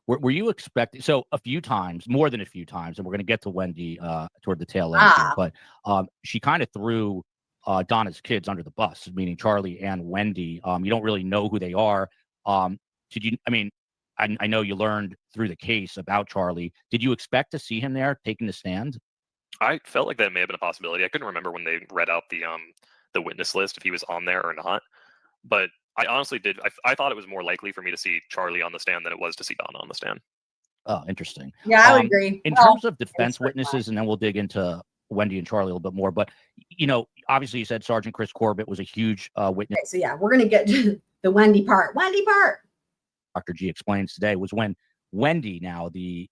were you expecting? So a few times, more than a few times, and we're going to get to Wendi toward the tail end here, but she kind of threw Donna's kids under the bus, meaning Charlie and Wendi. You don't really know who they are. Did you? I mean, I know you learned through the case about Charlie. Did you expect to see him there taking the stand? I felt like that may have been a possibility. I couldn't remember when they read out the witness list if he was on there or not. But I honestly did. I thought it was more likely for me to see Charlie on the stand than it was to see Donna on the stand. Oh, interesting. Yeah, I would agree. In Well, terms of defense witnesses, and then we'll dig into Wendi and Charlie a little bit more. But you know, obviously, you said Sergeant Chris Corbett was a huge witness. okay, so yeah, we're gonna get to the Wendi part. Wendi part. Dr. G explains today was when Wendi, now the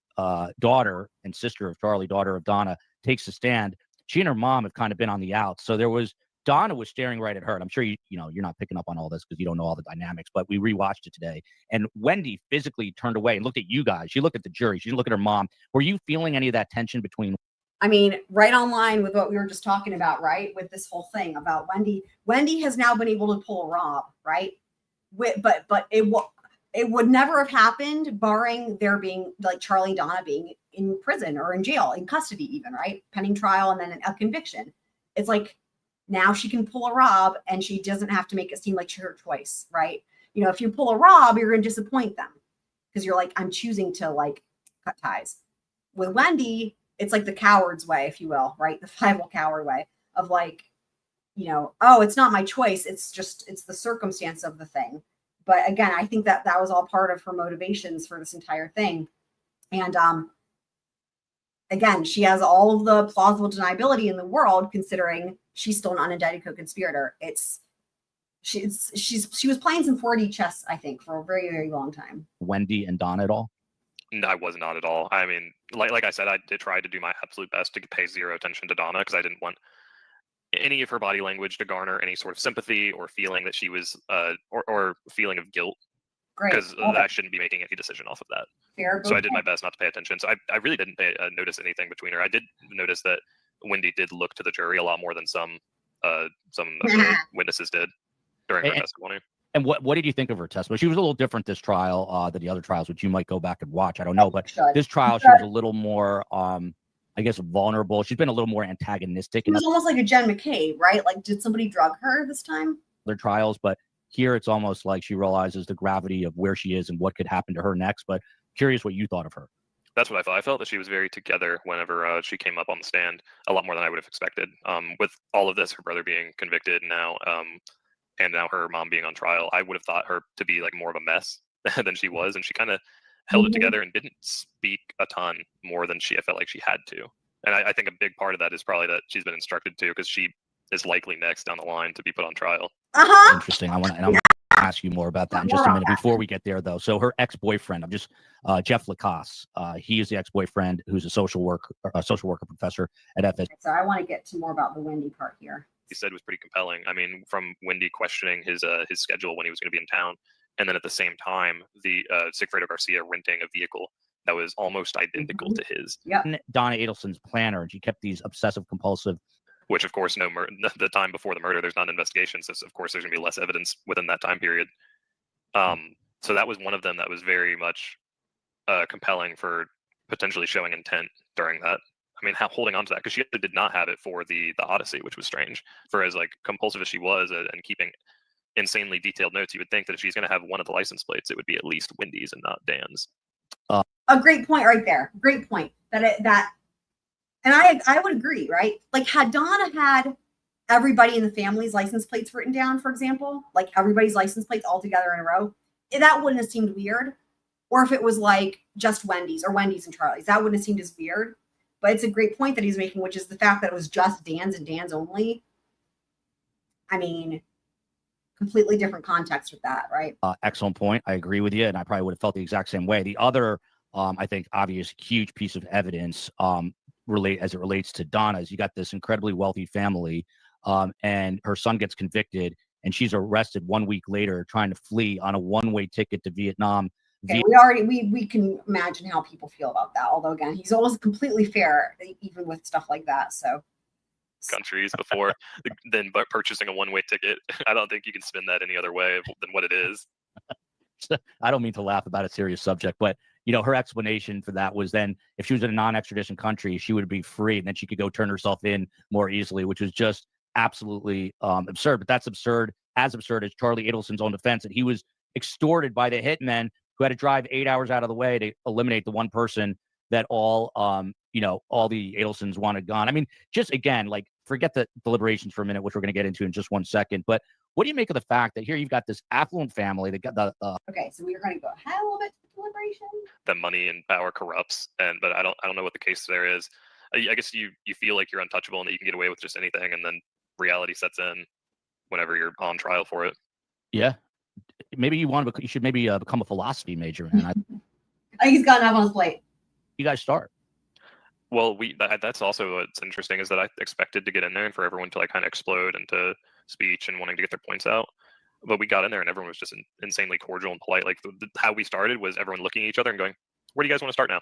daughter and sister of Charlie, daughter of Donna, takes the stand. She and her mom have kind of been on the outs. So there was Donna was staring right at her. And I'm sure you're not picking up on all this because you don't know all the dynamics, but we rewatched it today. And Wendi physically turned away and looked at you guys. She looked at the jury. She didn't look at her mom. Were you feeling any of that tension between? I mean, right on line with what we were just talking about, right? With this whole thing about Wendi. Wendi has now been able to pull a Rob, right? But it would never have happened barring there being like Charlie and Donna being in prison or in jail, in custody even, right? Pending trial and then a conviction. It's like now she can pull a Rob and she doesn't have to make it seem like her choice, right? You know, if you pull a Rob, you're going to disappoint them because you're like, I'm choosing to like cut ties. With Wendi, it's like the coward's way, if you will, right? The 5 coward way of like, oh, it's not my choice. It's the circumstance of the thing. But again, I think that was all part of her motivations for this entire thing. And again, she has all of the plausible deniability in the world, considering she's still an unindicted co-conspirator. She was playing some 4D chess, I think, for a very, very long time. Wendi and Donna at all? No, I was not at all. I mean, like I said, I did try to do my absolute best to pay zero attention to Donna because I didn't want any of her body language to garner any sort of sympathy or feeling that she was or feeling of guilt. Great. Because I shouldn't be making any decision off of that. Fair. So I did my best not to pay attention. So I really didn't notice anything between her. I did notice that Wendi did look to the jury a lot more than some of the witnesses did during her testimony. And what did you think of her testimony? She was a little different this trial than the other trials, which you might go back and watch. I don't know, but this trial she was a little more, I guess, vulnerable. She's been a little more antagonistic. It was almost like a Jen McCabe, right? Like, did somebody drug her this time? Other trials, but here it's almost like she realizes the gravity of where she is and what could happen to her next. But curious what you thought of her. That's what I thought. I felt that she was very together whenever she came up on the stand, a lot more than I would have expected. With all of this, her brother being convicted now, and now her mom being on trial, I would have thought her to be like more of a mess than she was, and she kind of held it together and didn't speak a ton more than I felt like she had to. And I think a big part of that is probably that she's been instructed to, because she is likely next down the line to be put on trial. Interesting. I want to ask you more about that in just a minute. Before we get there, though, so her ex-boyfriend, Jeff Lacasse. He is the ex-boyfriend who's a social worker professor at FS. So I want to get to more about the Wendi part here. He said was pretty compelling. I mean, from Wendi questioning his schedule when he was going to be in town, and then at the same time, the Sigfredo Garcia renting a vehicle that was almost identical to his. Yeah. Donna Adelson's planner, and she kept these obsessive compulsive. Which, of course, the time before the murder, there's not an investigation, so of course there's going to be less evidence within that time period. So that was one of them that was very much compelling for potentially showing intent during that. I mean, holding on to that, because she did not have it for the Odyssey, which was strange. For as like compulsive as she was and keeping insanely detailed notes, you would think that if she's going to have one of the license plates, it would be at least Wendy's and not Dan's. A great point right there. Great point. And I would agree, right? Like, had Donna had everybody in the family's license plates written down, for example, like everybody's license plates all together in a row, that wouldn't have seemed weird. Or if it was like just Wendy's or Wendy's and Charlie's, that wouldn't have seemed as weird. But it's a great point that he's making, which is the fact that it was just Dan's and Dan's only. I mean, completely different context with that, right? Excellent point. I agree with you, and I probably would have felt the exact same way. The other, I think, obvious, huge piece of evidence as it relates to Donna is you got this incredibly wealthy family, and her son gets convicted, and she's arrested 1 week later trying to flee on a one-way ticket to Vietnam. Okay, we can imagine how people feel about that. Although again, he's always completely fair, even with stuff like that. So countries before than purchasing a one-way ticket. I don't think you can spin that any other way than what it is. I don't mean to laugh about a serious subject, but her explanation for that was then if she was in a non-extradition country, she would be free, and then she could go turn herself in more easily, which was just absolutely absurd. But that's absurd as Charlie Adelson's own defense, that he was extorted by the hitmen who had to drive 8 hours out of the way to eliminate the one person that all the Adelsons wanted gone. I mean, just again, like, forget the deliberations for a minute, which we're going to get into in just 1 second. But what do you make of the fact that here you've got this affluent family that got the okay, so we're going to go ahead a little bit to deliberation. That money and power corrupts, but I don't know what the case there is. I guess you feel like you're untouchable and that you can get away with just anything, and then reality sets in whenever you're on trial for it. Yeah, maybe you should maybe become a philosophy major, man. I think he's got enough on his plate. You guys start. Well, that's also what's interesting is that I expected to get in there and for everyone to like kind of explode into speech and wanting to get their points out. But we got in there and everyone was just insanely cordial and polite. Like how we started was everyone looking at each other and going, "Where do you guys want to start now?"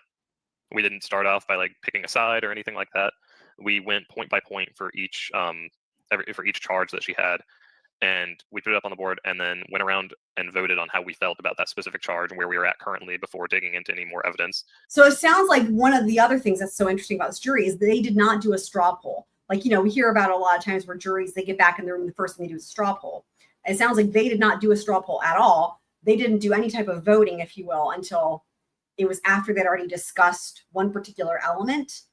We didn't start off by like picking a side or anything like that. We went point by point for each charge that she had, and we put it up on the board and then went around and voted on how we felt about that specific charge and where we were at currently before digging into any more evidence. So it sounds like one of the other things that's so interesting about this jury is they did not do a straw poll. Like, we hear about a lot of times where juries, they get back in the room, the first thing they do is a straw poll. It sounds like they did not do a straw poll at all. They didn't do any type of voting, if you will, until it was after they'd already discussed one particular element.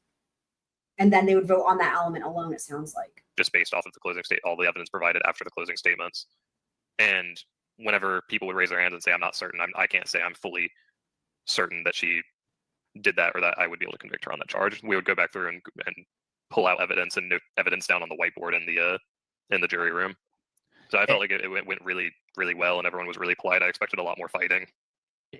And then they would vote on that element alone, it sounds like. Just based off of the closing state, all the evidence provided after the closing statements. And whenever people would raise their hands and say, "I'm not certain," I can't say I'm fully certain that she did that or that I would be able to convict her on that charge. We would go back through and pull out evidence and note evidence down on the whiteboard in the jury room. So I felt like it went really, really well, and everyone was really polite. I expected a lot more fighting.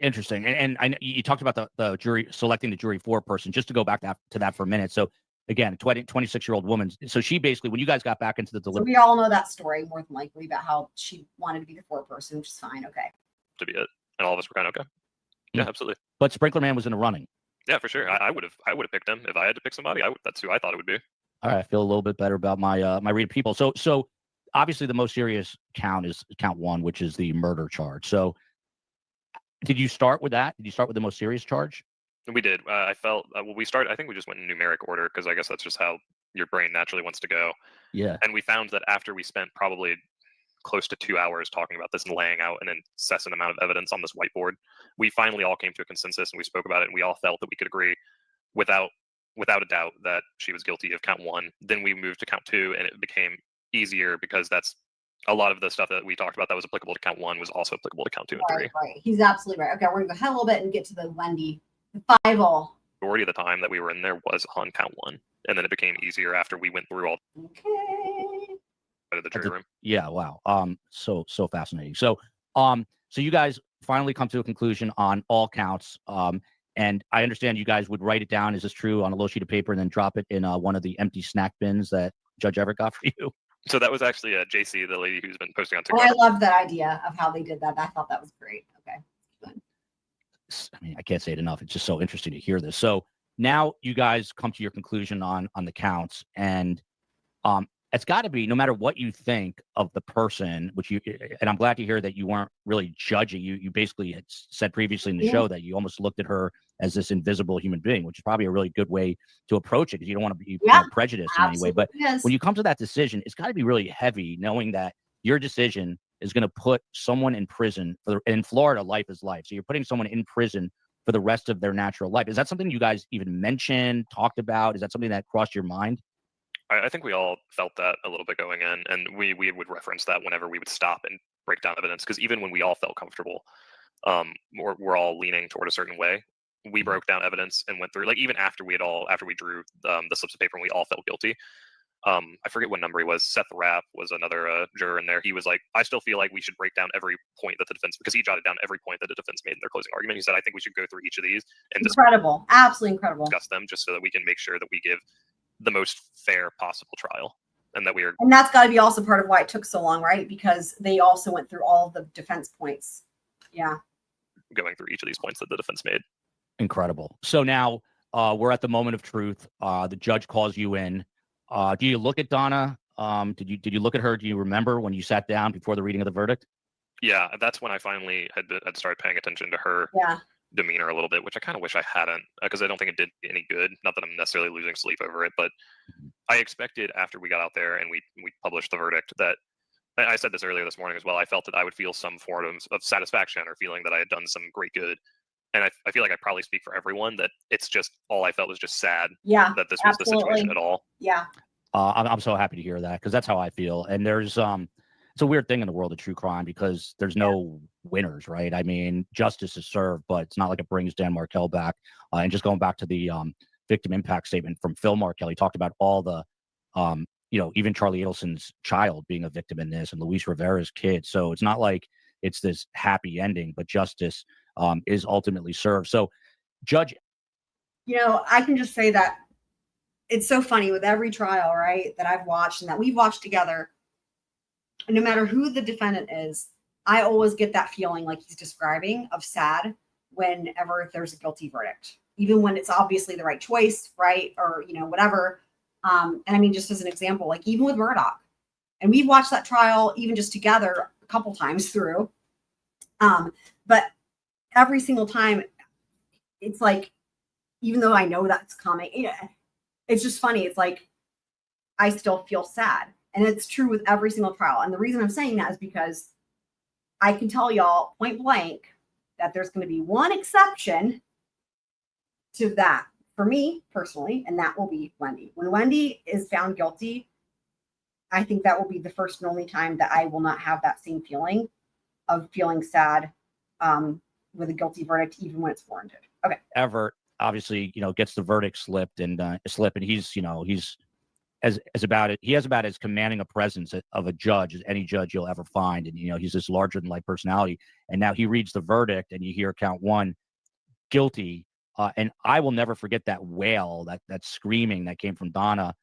Interesting. And I know you talked about the jury selecting the jury foreperson. Just to go back to that for a minute. So again, 26-year-old woman. So she basically, when you guys got back into the So we all know that story more than likely about how she wanted to be the foreperson, which is fine. Okay. To be it, and all of us were kind of okay. Yeah, absolutely. But Sprinkler Man was in the running. Yeah, for sure. I would have picked him if I had to pick somebody. That's who I thought it would be. All right, I feel a little bit better about my my read of people. So obviously the most serious count is count 1, which is the murder charge. So did you start with that? Did you start with the most serious charge? We did. I felt I think we just went in numeric order because I guess that's just how your brain naturally wants to go. Yeah. And we found that after we spent probably close to 2 hours talking about this and laying out an incessant amount of evidence on this whiteboard, we finally all came to a consensus and we spoke about it and we all felt that we could agree without a doubt that she was guilty of count 1. Then we moved to count 2 and it became easier because that's a lot of the stuff that we talked about that was applicable to count 1 was also applicable to count 2 and 3. Right. He's absolutely right. Okay, we're gonna go ahead a little bit and get to the Wendi. The 5-0. Majority of the time that we were in there was on count 1, and then it became easier after we went through all Okay. of the jury room. Yeah. Wow. So fascinating. So you guys finally come to a conclusion on all counts. And I understand you guys would write it down. Is this true, on a little sheet of paper and then drop it in one of the empty snack bins that Judge Everett got for you? So that was actually JC, the lady who's been posting on Oh, TikTok. I love that idea of how they did that. I thought that was great. Okay. I mean, I can't say it enough. It's just so interesting to hear this. So now you guys come to your conclusion on the counts, and it's got to be, no matter what you think of the person, and I'm glad to hear that you weren't really judging. You basically had said previously in the show that you almost looked at her as this invisible human being, which is probably a really good way to approach it because you don't want to be prejudiced in any way. But when you come to that decision, it's got to be really heavy knowing that your decision is going to put someone in prison in Florida. Life is life. So you're putting someone in prison for the rest of their natural life. Is that something you guys even mentioned, talked about? Is that something that crossed your mind? I think we all felt that a little bit going in, and we would reference that whenever we would stop and break down evidence, because even when we all felt comfortable, we're all leaning toward a certain way. we broke down evidence and went through, like, even after we drew the slips of paper and we all felt guilty. I forget what number he was. Seth Rapp was another juror in there. He was like, I still feel like we should break down every point that the defense, because he jotted down every point that the defense made in their closing argument. He said, I think we should go through each of these and Incredible. Absolutely incredible. discuss them, just so that we can make sure that we give the most fair possible trial, and that we are. And that's got to be also part of why it took so long, right? Because they also went through all of the defense points. Yeah. Going through each of these points that the defense made. Incredible. So now we're at the moment of truth. The judge calls you in. Do you look at Donna? Did you look at her? Do you remember when you sat down before the reading of the verdict? Yeah, that's when I finally had started paying attention to her demeanor a little bit, which I kind of wish I hadn't, because I don't think it did any good. Not that I'm necessarily losing sleep over it, but I expected after we got out there and we published the verdict that, I said this earlier this morning as well, I felt that I would feel some form of satisfaction or feeling that I had done some great good. And I feel like I probably speak for everyone that it's just, all I felt was just sad that this was the situation at all. Yeah. I'm so happy to hear that, because that's how I feel. And there's it's a weird thing in the world of true crime, because there's no winners, right? I mean, justice is served, but it's not like it brings Dan Markel back. And just going back to the victim impact statement from Phil Markel, he talked about all the even Charlie Adelson's child being a victim in this, and Luis Rivera's kid. So it's not like it's this happy ending, but justice is ultimately served. So, Judge, I can just say that it's so funny with every trial, right, that I've watched and that we've watched together. No matter who the defendant is, I always get that feeling like he's describing of sad whenever there's a guilty verdict, even when it's obviously the right choice, right, or whatever. And I mean, just as an example, like even with Murdoch, and we've watched that trial even just together a couple times through. But every single time, it's like, even though I know that's coming, it's just funny. It's like, I still feel sad. And it's true with every single trial. And the reason I'm saying that is because I can tell y'all point blank that there's going to be one exception to that for me personally, and that will be Wendi. When Wendi is found guilty, I think that will be the first and only time that I will not have that same feeling of feeling sad with a guilty verdict, even when it's warranted. Okay. Everett obviously, gets the verdict slipped and he's, he's he has about as commanding a presence of a judge as any judge you'll ever find. And, he's this larger than life personality. And now he reads the verdict and you hear count one, guilty. And I will never forget that wail, that screaming that came from Donna.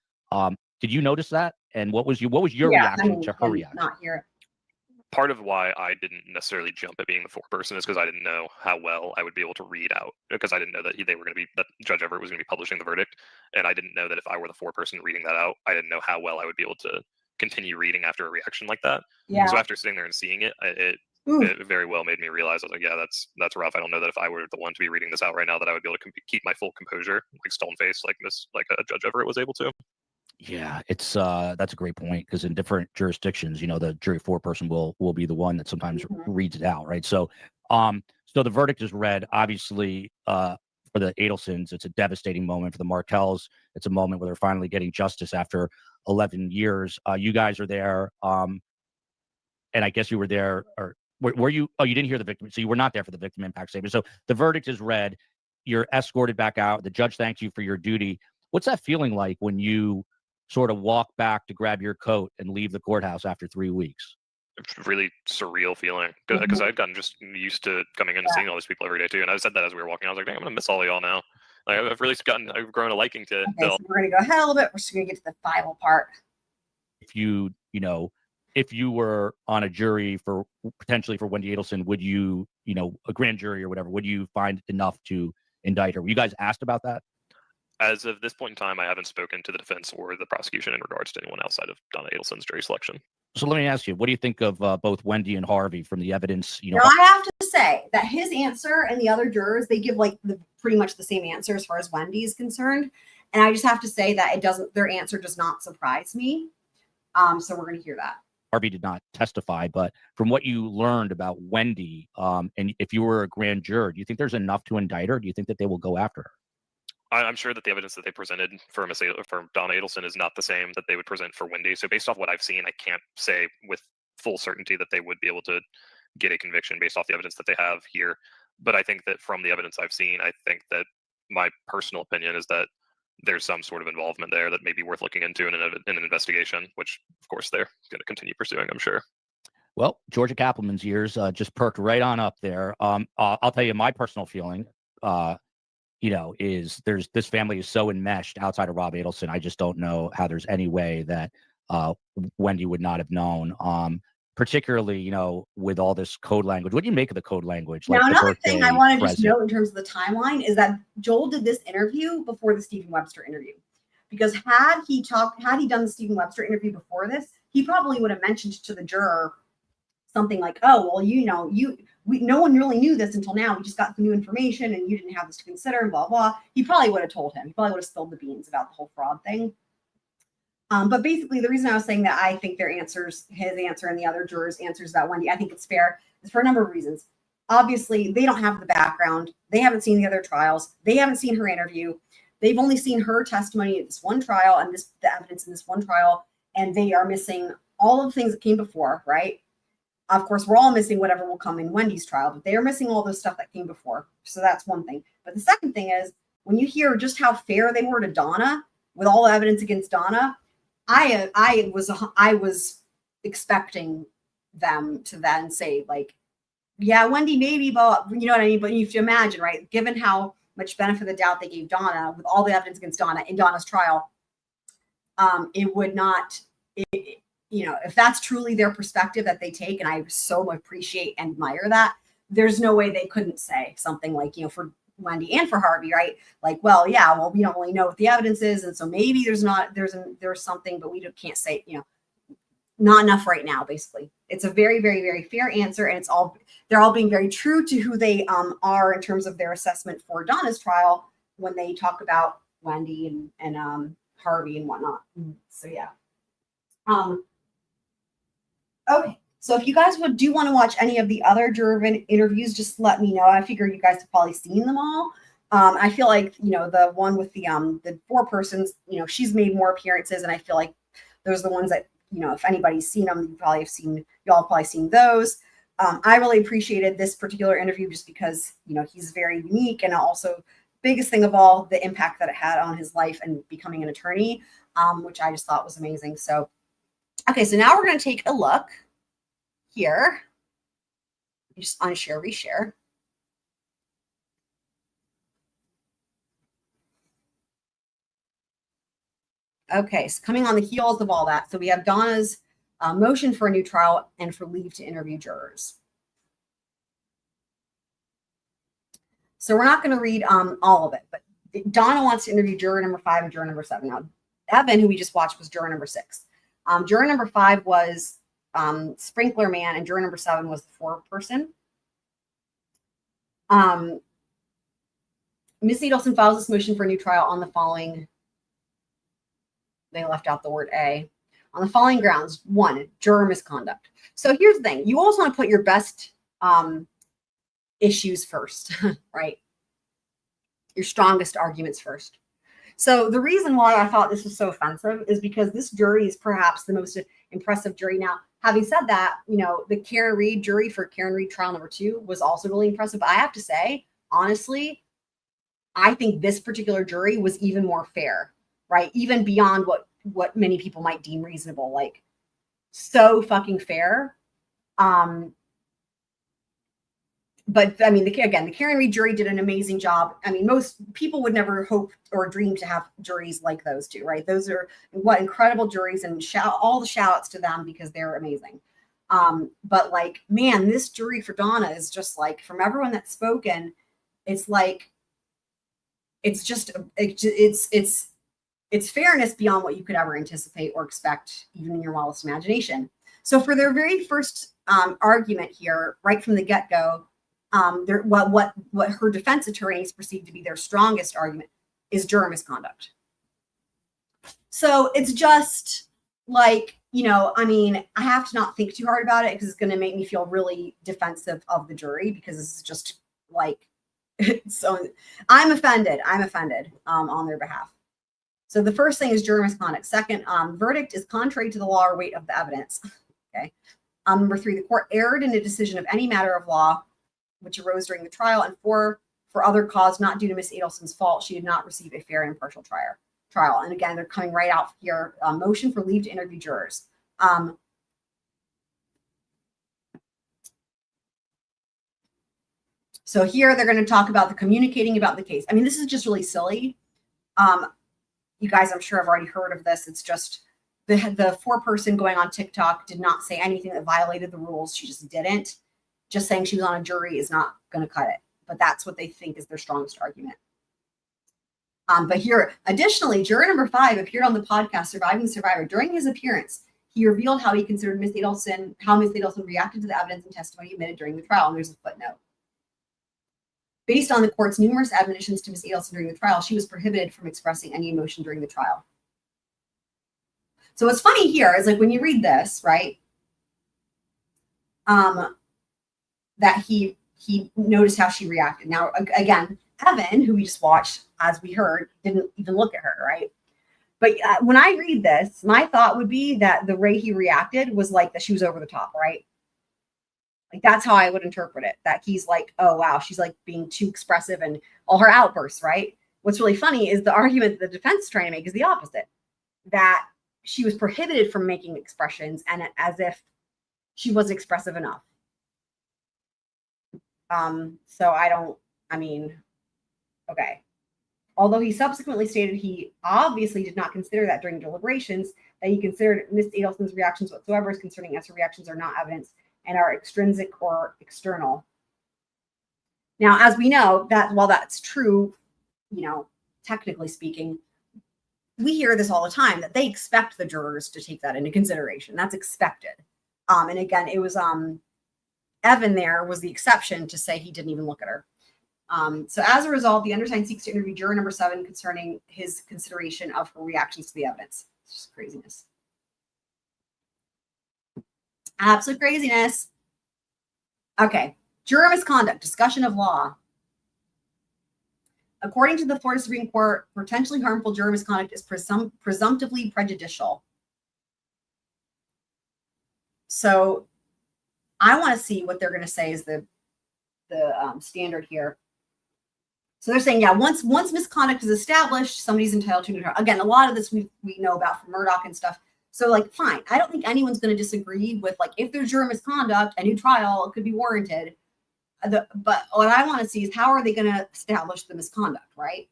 Did you notice that? And what was your reaction to her reaction? Not hear it. Part of why I didn't necessarily jump at being the foreperson is because I didn't know how well I would be able to read out, because I didn't know that that Judge Everett was going to be publishing the verdict, and I didn't know that if I were the foreperson reading that out, I didn't know how well I would be able to continue reading after a reaction like that. Yeah. So after sitting there and seeing it, it very well made me realize, I was like, yeah, that's rough. I don't know that if I were the one to be reading this out right now, that I would be able to keep my full composure, like stone face, like Judge Everett was able to. Yeah, it's that's a great point, because in different jurisdictions, the jury foreperson will be the one that sometimes reads it out, right? So, so the verdict is read. Obviously, for the Adelsons, it's a devastating moment. For the Martels, it's a moment where they're finally getting justice after 11 years. You guys are there, and I guess you were there, or were you? Oh, you didn't hear the victim, so you were not there for the victim impact statement. So the verdict is read. You're escorted back out. The judge thanks you for your duty. What's that feeling like when you sort of walk back to grab your coat and leave the courthouse after 3 weeks? It's a really surreal feeling, because I'd gotten just used to coming in and seeing all these people every day too. And I said that as we were walking, I was like, dang, I'm gonna miss all of y'all now. Like, I've grown a liking to. Okay, so we're gonna go ahead a little bit. We're just gonna get to the final part. If you were on a jury potentially for Wendi Adelson, would you, a grand jury or whatever, would you find enough to indict her? Were you guys asked about that? As of this point in time, I haven't spoken to the defense or the prosecution in regards to anyone outside of Donna Adelson's jury selection. So let me ask you, what do you think of both Wendi and Harvey from the evidence? Now, I have to say that his answer and the other jurors, they give like pretty much the same answer as far as Wendi is concerned. And I just have to say that their answer does not surprise me. So we're going to hear that. Harvey did not testify, but from what you learned about Wendi, and if you were a grand juror, do you think there's enough to indict her? Do you think that they will go after her? I'm sure that the evidence that they presented for Donna Adelson is not the same that they would present for Wendi. So based off what I've seen, I can't say with full certainty that they would be able to get a conviction based off the evidence that they have here. But I think that from the evidence I've seen, I think that my personal opinion is that there's some sort of involvement there that may be worth looking into in an investigation, which of course they're going to continue pursuing, I'm sure. Well, Georgia Kappelman's ears just perked right on up there. I'll tell you my personal feeling, is this family is so enmeshed outside of Rob Adelson. I just don't know how there's any way that Wendi would not have known. Particularly, with all this code language. What do you make of the code language? Now, the another thing I birthday want to just present? note in terms of the timeline is that Joel did this interview before the Stephen Webster interview. Because had he done the Stephen Webster interview before this, he probably would have mentioned to the juror something like, "Oh, well, no one really knew this until now. We just got the new information, and you didn't have this to consider." And blah blah. He probably would have told him. He probably would have spilled the beans about the whole fraud thing. But basically, the reason I was saying that I think their answers, his answer and the other jurors' answers about Wendi, I think it's fair, is for a number of reasons. Obviously, they don't have the background. They haven't seen the other trials. They haven't seen her interview. They've only seen her testimony at this one trial and the evidence in this one trial, and they are missing all of the things that came before, right? Of course, we're all missing whatever will come in Wendy's trial, but they are missing all the stuff that came before. So that's one thing. But the second thing is, when you hear just how fair they were to Donna, with all the evidence against Donna, I was expecting them to then say, like, yeah, Wendi maybe, but you know what I mean? But you have to imagine, right? Given how much benefit of the doubt they gave Donna with all the evidence against Donna in Donna's trial, it would not, if that's truly their perspective that they take, and I so appreciate and admire that, there's no way they couldn't say something like, for Wendi and for Harvey, right? Like, well, yeah, well, we don't really know what the evidence is, and so maybe there's something, but we can't say, not enough right now. Basically, it's a very, very, very fair answer, and they're all being very true to who they are in terms of their assessment for Donna's trial when they talk about Wendi and Harvey and whatnot. So yeah. Okay. So if you guys do want to watch any of the other juror interviews, just let me know. I figure you guys have probably seen them all. I feel like, the one with the four persons, she's made more appearances, and I feel like those are the ones that, if anybody's seen them, y'all have probably seen those. I really appreciated this particular interview just because, he's very unique, and also biggest thing of all, the impact that it had on his life and becoming an attorney, which I just thought was amazing. So, okay, so now we're going to take a look here. Just unshare, reshare. Okay, so coming on the heels of all that, so we have Donna's motion for a new trial and for leave to interview jurors. So we're not going to read all of it, but Donna wants to interview juror number 5 and juror number 7. Now, Evan, who we just watched, was juror number 6. Juror number 5 was Sprinkler Man, and juror number 7 was the 4-person. Ms. Adelson files this motion for a new trial on the following. They left out the word A. On the following grounds: 1, juror misconduct. So here's the thing: you always want to put your best issues first, right? Your strongest arguments first. So the reason why I thought this was so offensive is because this jury is perhaps the most impressive jury. Now, having said that, the Karen Reed jury for Karen Reed trial number 2 was also really impressive. But I have to say, honestly, I think this particular jury was even more fair, right? Even beyond what many people might deem reasonable, like so fucking fair. But I mean, the Karen Reed jury did an amazing job. I mean, most people would never hope or dream to have juries like those two, right? Those are what incredible juries, and all the shout outs to them because they're amazing. But like, man, this jury for Donna is just like, from everyone that's spoken, it's like, it's fairness beyond what you could ever anticipate or expect, even in your wildest imagination. So for their very first argument here, right from the get-go, what her defense attorneys perceived to be their strongest argument is juror misconduct. So it's just like, I mean, I have to not think too hard about it because it's going to make me feel really defensive of the jury, because this is just like, so I'm offended on their behalf. So the first thing is juror misconduct. Second, verdict is contrary to the law or weight of the evidence. Okay. Number 3, the court erred in a decision of any matter of law which arose during the trial, and 4, for other cause not due to Miss Adelson's fault, she did not receive a fair and impartial trial. And again, they're coming right out here. Motion for leave to interview jurors. So here they're going to talk about the communicating about the case. I mean, this is just really silly. You guys, I'm sure have already heard of this. It's just the 4-person going on TikTok did not say anything that violated the rules. She just didn't. Just saying she was on a jury is not going to cut it. But that's what they think is their strongest argument. But here, additionally, juror number 5 appeared on the podcast Surviving the Survivor. During his appearance, he revealed how he considered Miss Adelson reacted to the evidence and testimony admitted during the trial. And there's a footnote. Based on the court's numerous admonitions to Miss Adelson during the trial, she was prohibited from expressing any emotion during the trial. So what's funny here is like when you read this, right? That he noticed how she reacted. Now, again, Evan, who we just watched, as we heard, didn't even look at her, right? But when I read this, my thought would be that the way he reacted was like that she was over the top, right? Like that's how I would interpret it, that he's like, oh, wow, she's like being too expressive and all her outbursts, right? What's really funny is the argument that the defense is trying to make is the opposite, that she was prohibited from making expressions and as if she wasn't expressive enough. Okay. Although he subsequently stated he obviously did not consider that during deliberations, that he considered Miss Adelson's reactions whatsoever as concerning as her reactions are not evidence and are extrinsic or external. Now, as we know, that while that's true, technically speaking, we hear this all the time, that they expect the jurors to take that into consideration. That's expected. And again, it was Evan there was the exception to say he didn't even look at her. So as a result, the undersigned seeks to interview juror number 7 concerning his consideration of her reactions to the evidence. It's just craziness. Absolute craziness. Okay. Juror misconduct, discussion of law. According to the Florida Supreme Court, potentially harmful juror misconduct is presumptively prejudicial. So I want to see what they're going to say is the standard here. So they're saying, yeah, once misconduct is established, somebody's entitled to a new trial. Again, a lot of this we know about from Murdoch and stuff. So like, fine. I don't think anyone's going to disagree with like, if there's juror misconduct, a new trial could be warranted. But what I want to see is how are they going to establish the misconduct, right?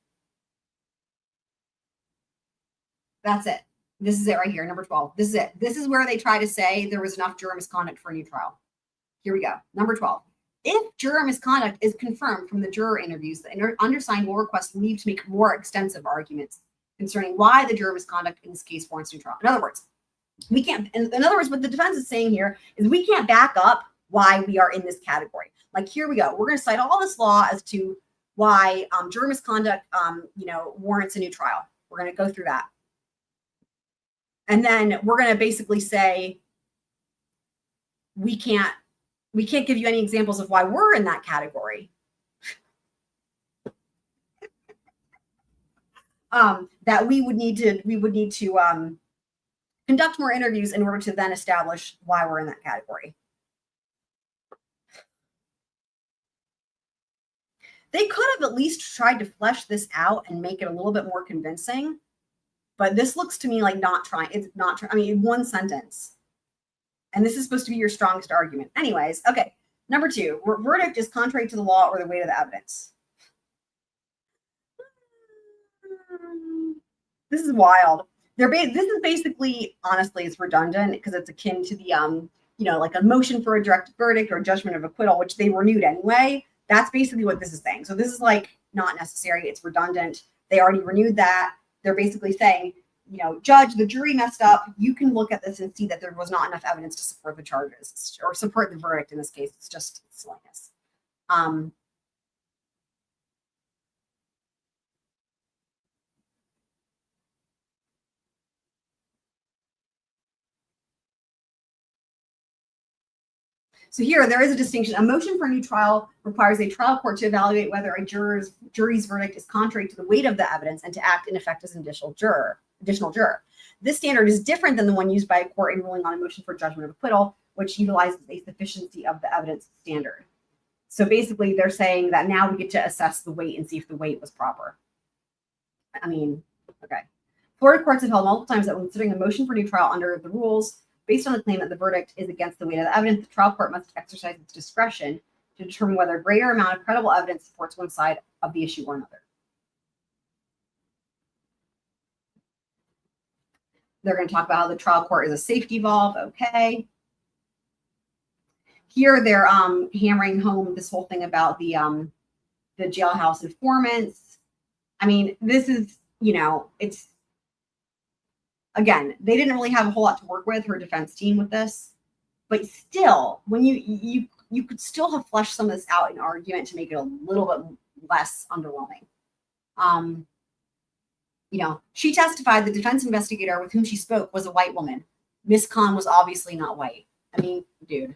That's it. This is it right here, number 12. This is it. This is where they try to say there was enough juror misconduct for a new trial. Here we go. Number 12. If juror misconduct is confirmed from the juror interviews, the undersigned will request leave to make more extensive arguments concerning why the juror misconduct in this case warrants a new trial. In other words, we can't, in other words, what the defense is saying here is we can't back up why we are in this category. Like, here we go. We're going to cite all this law as to why juror misconduct, warrants a new trial. We're going to go through that. And then we're going to basically say, we can't give you any examples of why we're in that category. That we would need to conduct more interviews in order to then establish why we're in that category. They could have at least tried to flesh this out and make it a little bit more convincing, but this looks to me like not trying. It's not trying. I mean, one sentence. And this is supposed to be your strongest argument. Anyways, okay. Number 2, verdict is contrary to the law or the weight of the evidence. This is wild. This is basically, honestly, it's redundant because it's akin to the, like a motion for a directed verdict or a judgment of acquittal, which they renewed anyway. That's basically what this is saying. So this is like not necessary. It's redundant. They already renewed that. They're basically saying, judge, the jury messed up. You can look at this and see that there was not enough evidence to support the charges or support the verdict in this case. It's just silliness. So here, there is a distinction. A motion for a new trial requires a trial court to evaluate whether a jury's verdict is contrary to the weight of the evidence and to act in effect as an additional juror. This standard is different than the one used by a court in ruling on a motion for judgment of acquittal, which utilizes a sufficiency of the evidence standard. So basically, they're saying that now we get to assess the weight and see if the weight was proper. I mean, okay. Florida courts have held multiple times that when considering a motion for new trial under the rules, based on the claim that the verdict is against the weight of the evidence, the trial court must exercise its discretion to determine whether a greater amount of credible evidence supports one side of the issue or another. They're going to talk about how the trial court is a safety valve. Okay. Here they're hammering home this whole thing about the jailhouse informants. I mean, this is, it's, again, they didn't really have a whole lot to work with, her defense team, with this, but still, when you could still have fleshed some of this out in argument to make it a little bit less underwhelming. She testified the defense investigator with whom she spoke was a white woman. Miss Khan was obviously not white. I mean, dude.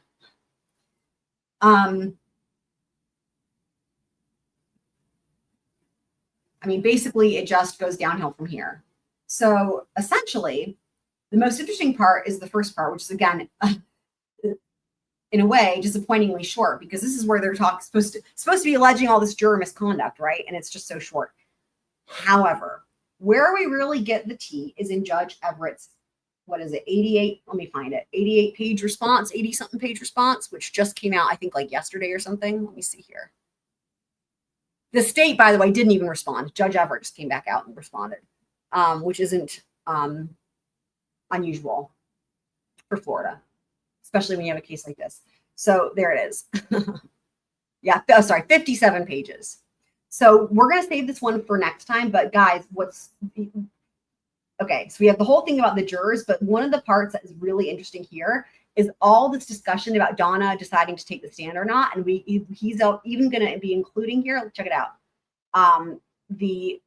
Basically, it just goes downhill from here. So essentially, the most interesting part is the first part, which is, again, in a way, disappointingly short, because this is where they're supposed to be alleging all this juror misconduct, right? And it's just so short. However, where we really get the tea is in Judge Everett's, 88-page response, 80-something page response, which just came out, I think, like yesterday or something. Let me see here. The state, by the way, didn't even respond. Judge Everett just came back out and responded, which isn't unusual for Florida, especially when you have a case like this. So there it is. 57 pages. So we're going to save this one for next time. But guys, okay, so we have the whole thing about the jurors, but one of the parts that is really interesting here is all this discussion about Donna deciding to take the stand or not. And he's even going to be including here, let's check it out, the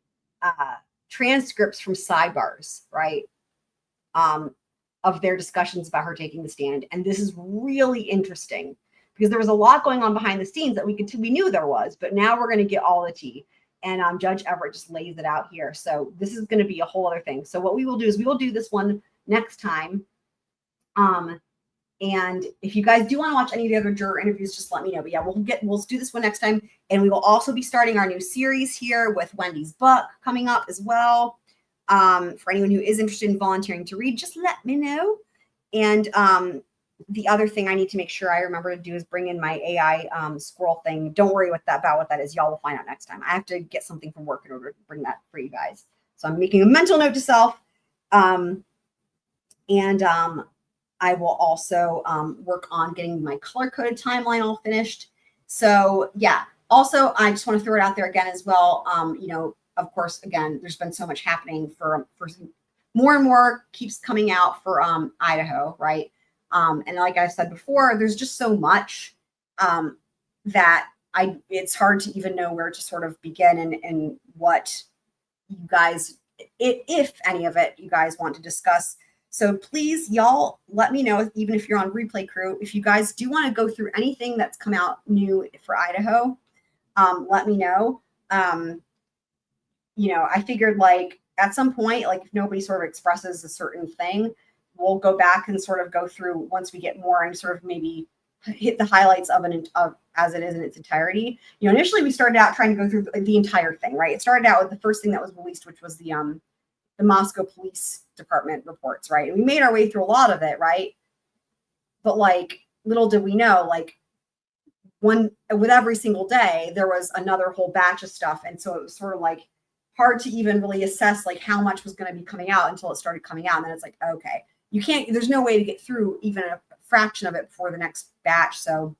transcripts from sidebars, right, of their discussions about her taking the stand. And this is really interesting because there was a lot going on behind the scenes that we knew there was, but now we're going to get all the tea. And Judge Everett just lays it out here. So this is going to be a whole other thing. So what we will do is we will do this one next time. And if you guys do want to watch any of the other juror interviews, just let me know. But yeah, we'll do this one next time. And we will also be starting our new series here with Wendy's book coming up as well. For anyone who is interested in volunteering to read, just let me know. And the other thing I need to make sure I remember to do is bring in my AI squirrel thing. Don't worry about what that is. Y'all will find out next time. I have to get something from work in order to bring that for you guys. So I'm making a mental note to self. I will also work on getting my color-coded timeline all finished. So yeah, also, I just want to throw it out there again as well. Of course, again, there's been so much happening for more and more keeps coming out for Idaho, right? And like I said before, there's just so much that it's hard to even know where to sort of begin and what you guys, if any of it, you guys want to discuss. So please, y'all, let me know, even if you're on Replay Crew, if you guys do want to go through anything that's come out new for Idaho, let me know. I figured like at some point, like if nobody sort of expresses a certain thing, we'll go back and sort of go through once we get more and sort of maybe hit the highlights of as it is in its entirety. Initially we started out trying to go through the entire thing, right? It started out with the first thing that was released, which was the Moscow Police Department reports, right? And we made our way through a lot of it, right? But like little did we know, like with every single day, there was another whole batch of stuff. And so it was sort of like hard to even really assess like how much was going to be coming out until it started coming out. And then it's like, okay, there's no way to get through even a fraction of it before the next batch. So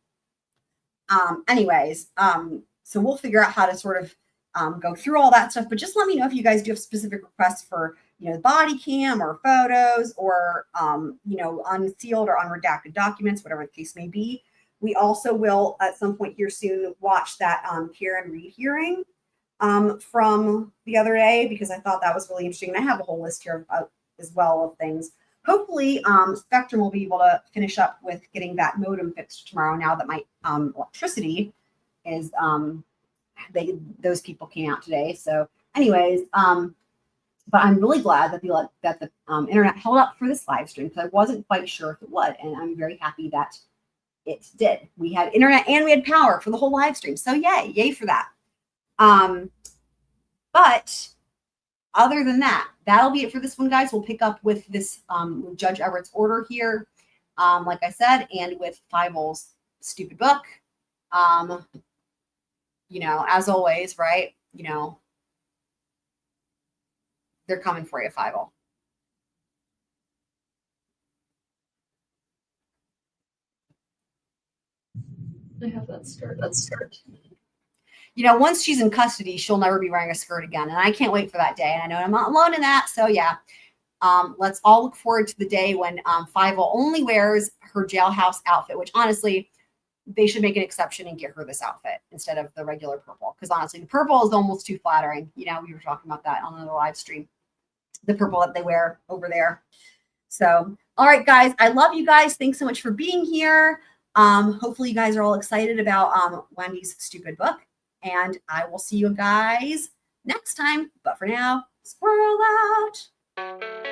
so we'll figure out how to sort of go through all that stuff, but just let me know if you guys do have specific requests for, the body cam or photos or, unsealed or unredacted documents, whatever the case may be. We also will at some point here soon watch that Karen Reed hearing from the other day, because I thought that was really interesting. And I have a whole list here as well of things. Hopefully Spectrum will be able to finish up with getting that modem fixed tomorrow, now that my electricity is those people came out today. So anyways, but I'm really glad that the internet held up for this live stream, because I wasn't quite sure if it would, and I'm very happy that it did. We had internet and we had power for the whole live stream. So yay for that. But other than that, that'll be it for this one, guys. We'll pick up with this with Judge Everett's order here, like I said, and with Fievel's stupid book. You know, as always, right? You know, they're coming for you, Fievel. I have that skirt. That's skirt. You know, once she's in custody, she'll never be wearing a skirt again. And I can't wait for that day. And I know I'm not alone in that. So yeah, let's all look forward to the day when Fievel only wears her jailhouse outfit, which honestly, they should make an exception and get her this outfit instead of the regular purple. Because honestly, the purple is almost too flattering. You know, we were talking about that on another live stream. The purple that they wear over there. So, all right, guys, I love you guys. Thanks so much for being here. Hopefully you guys are all excited about Wendy's stupid book. And I will see you guys next time. But for now, squirrel out.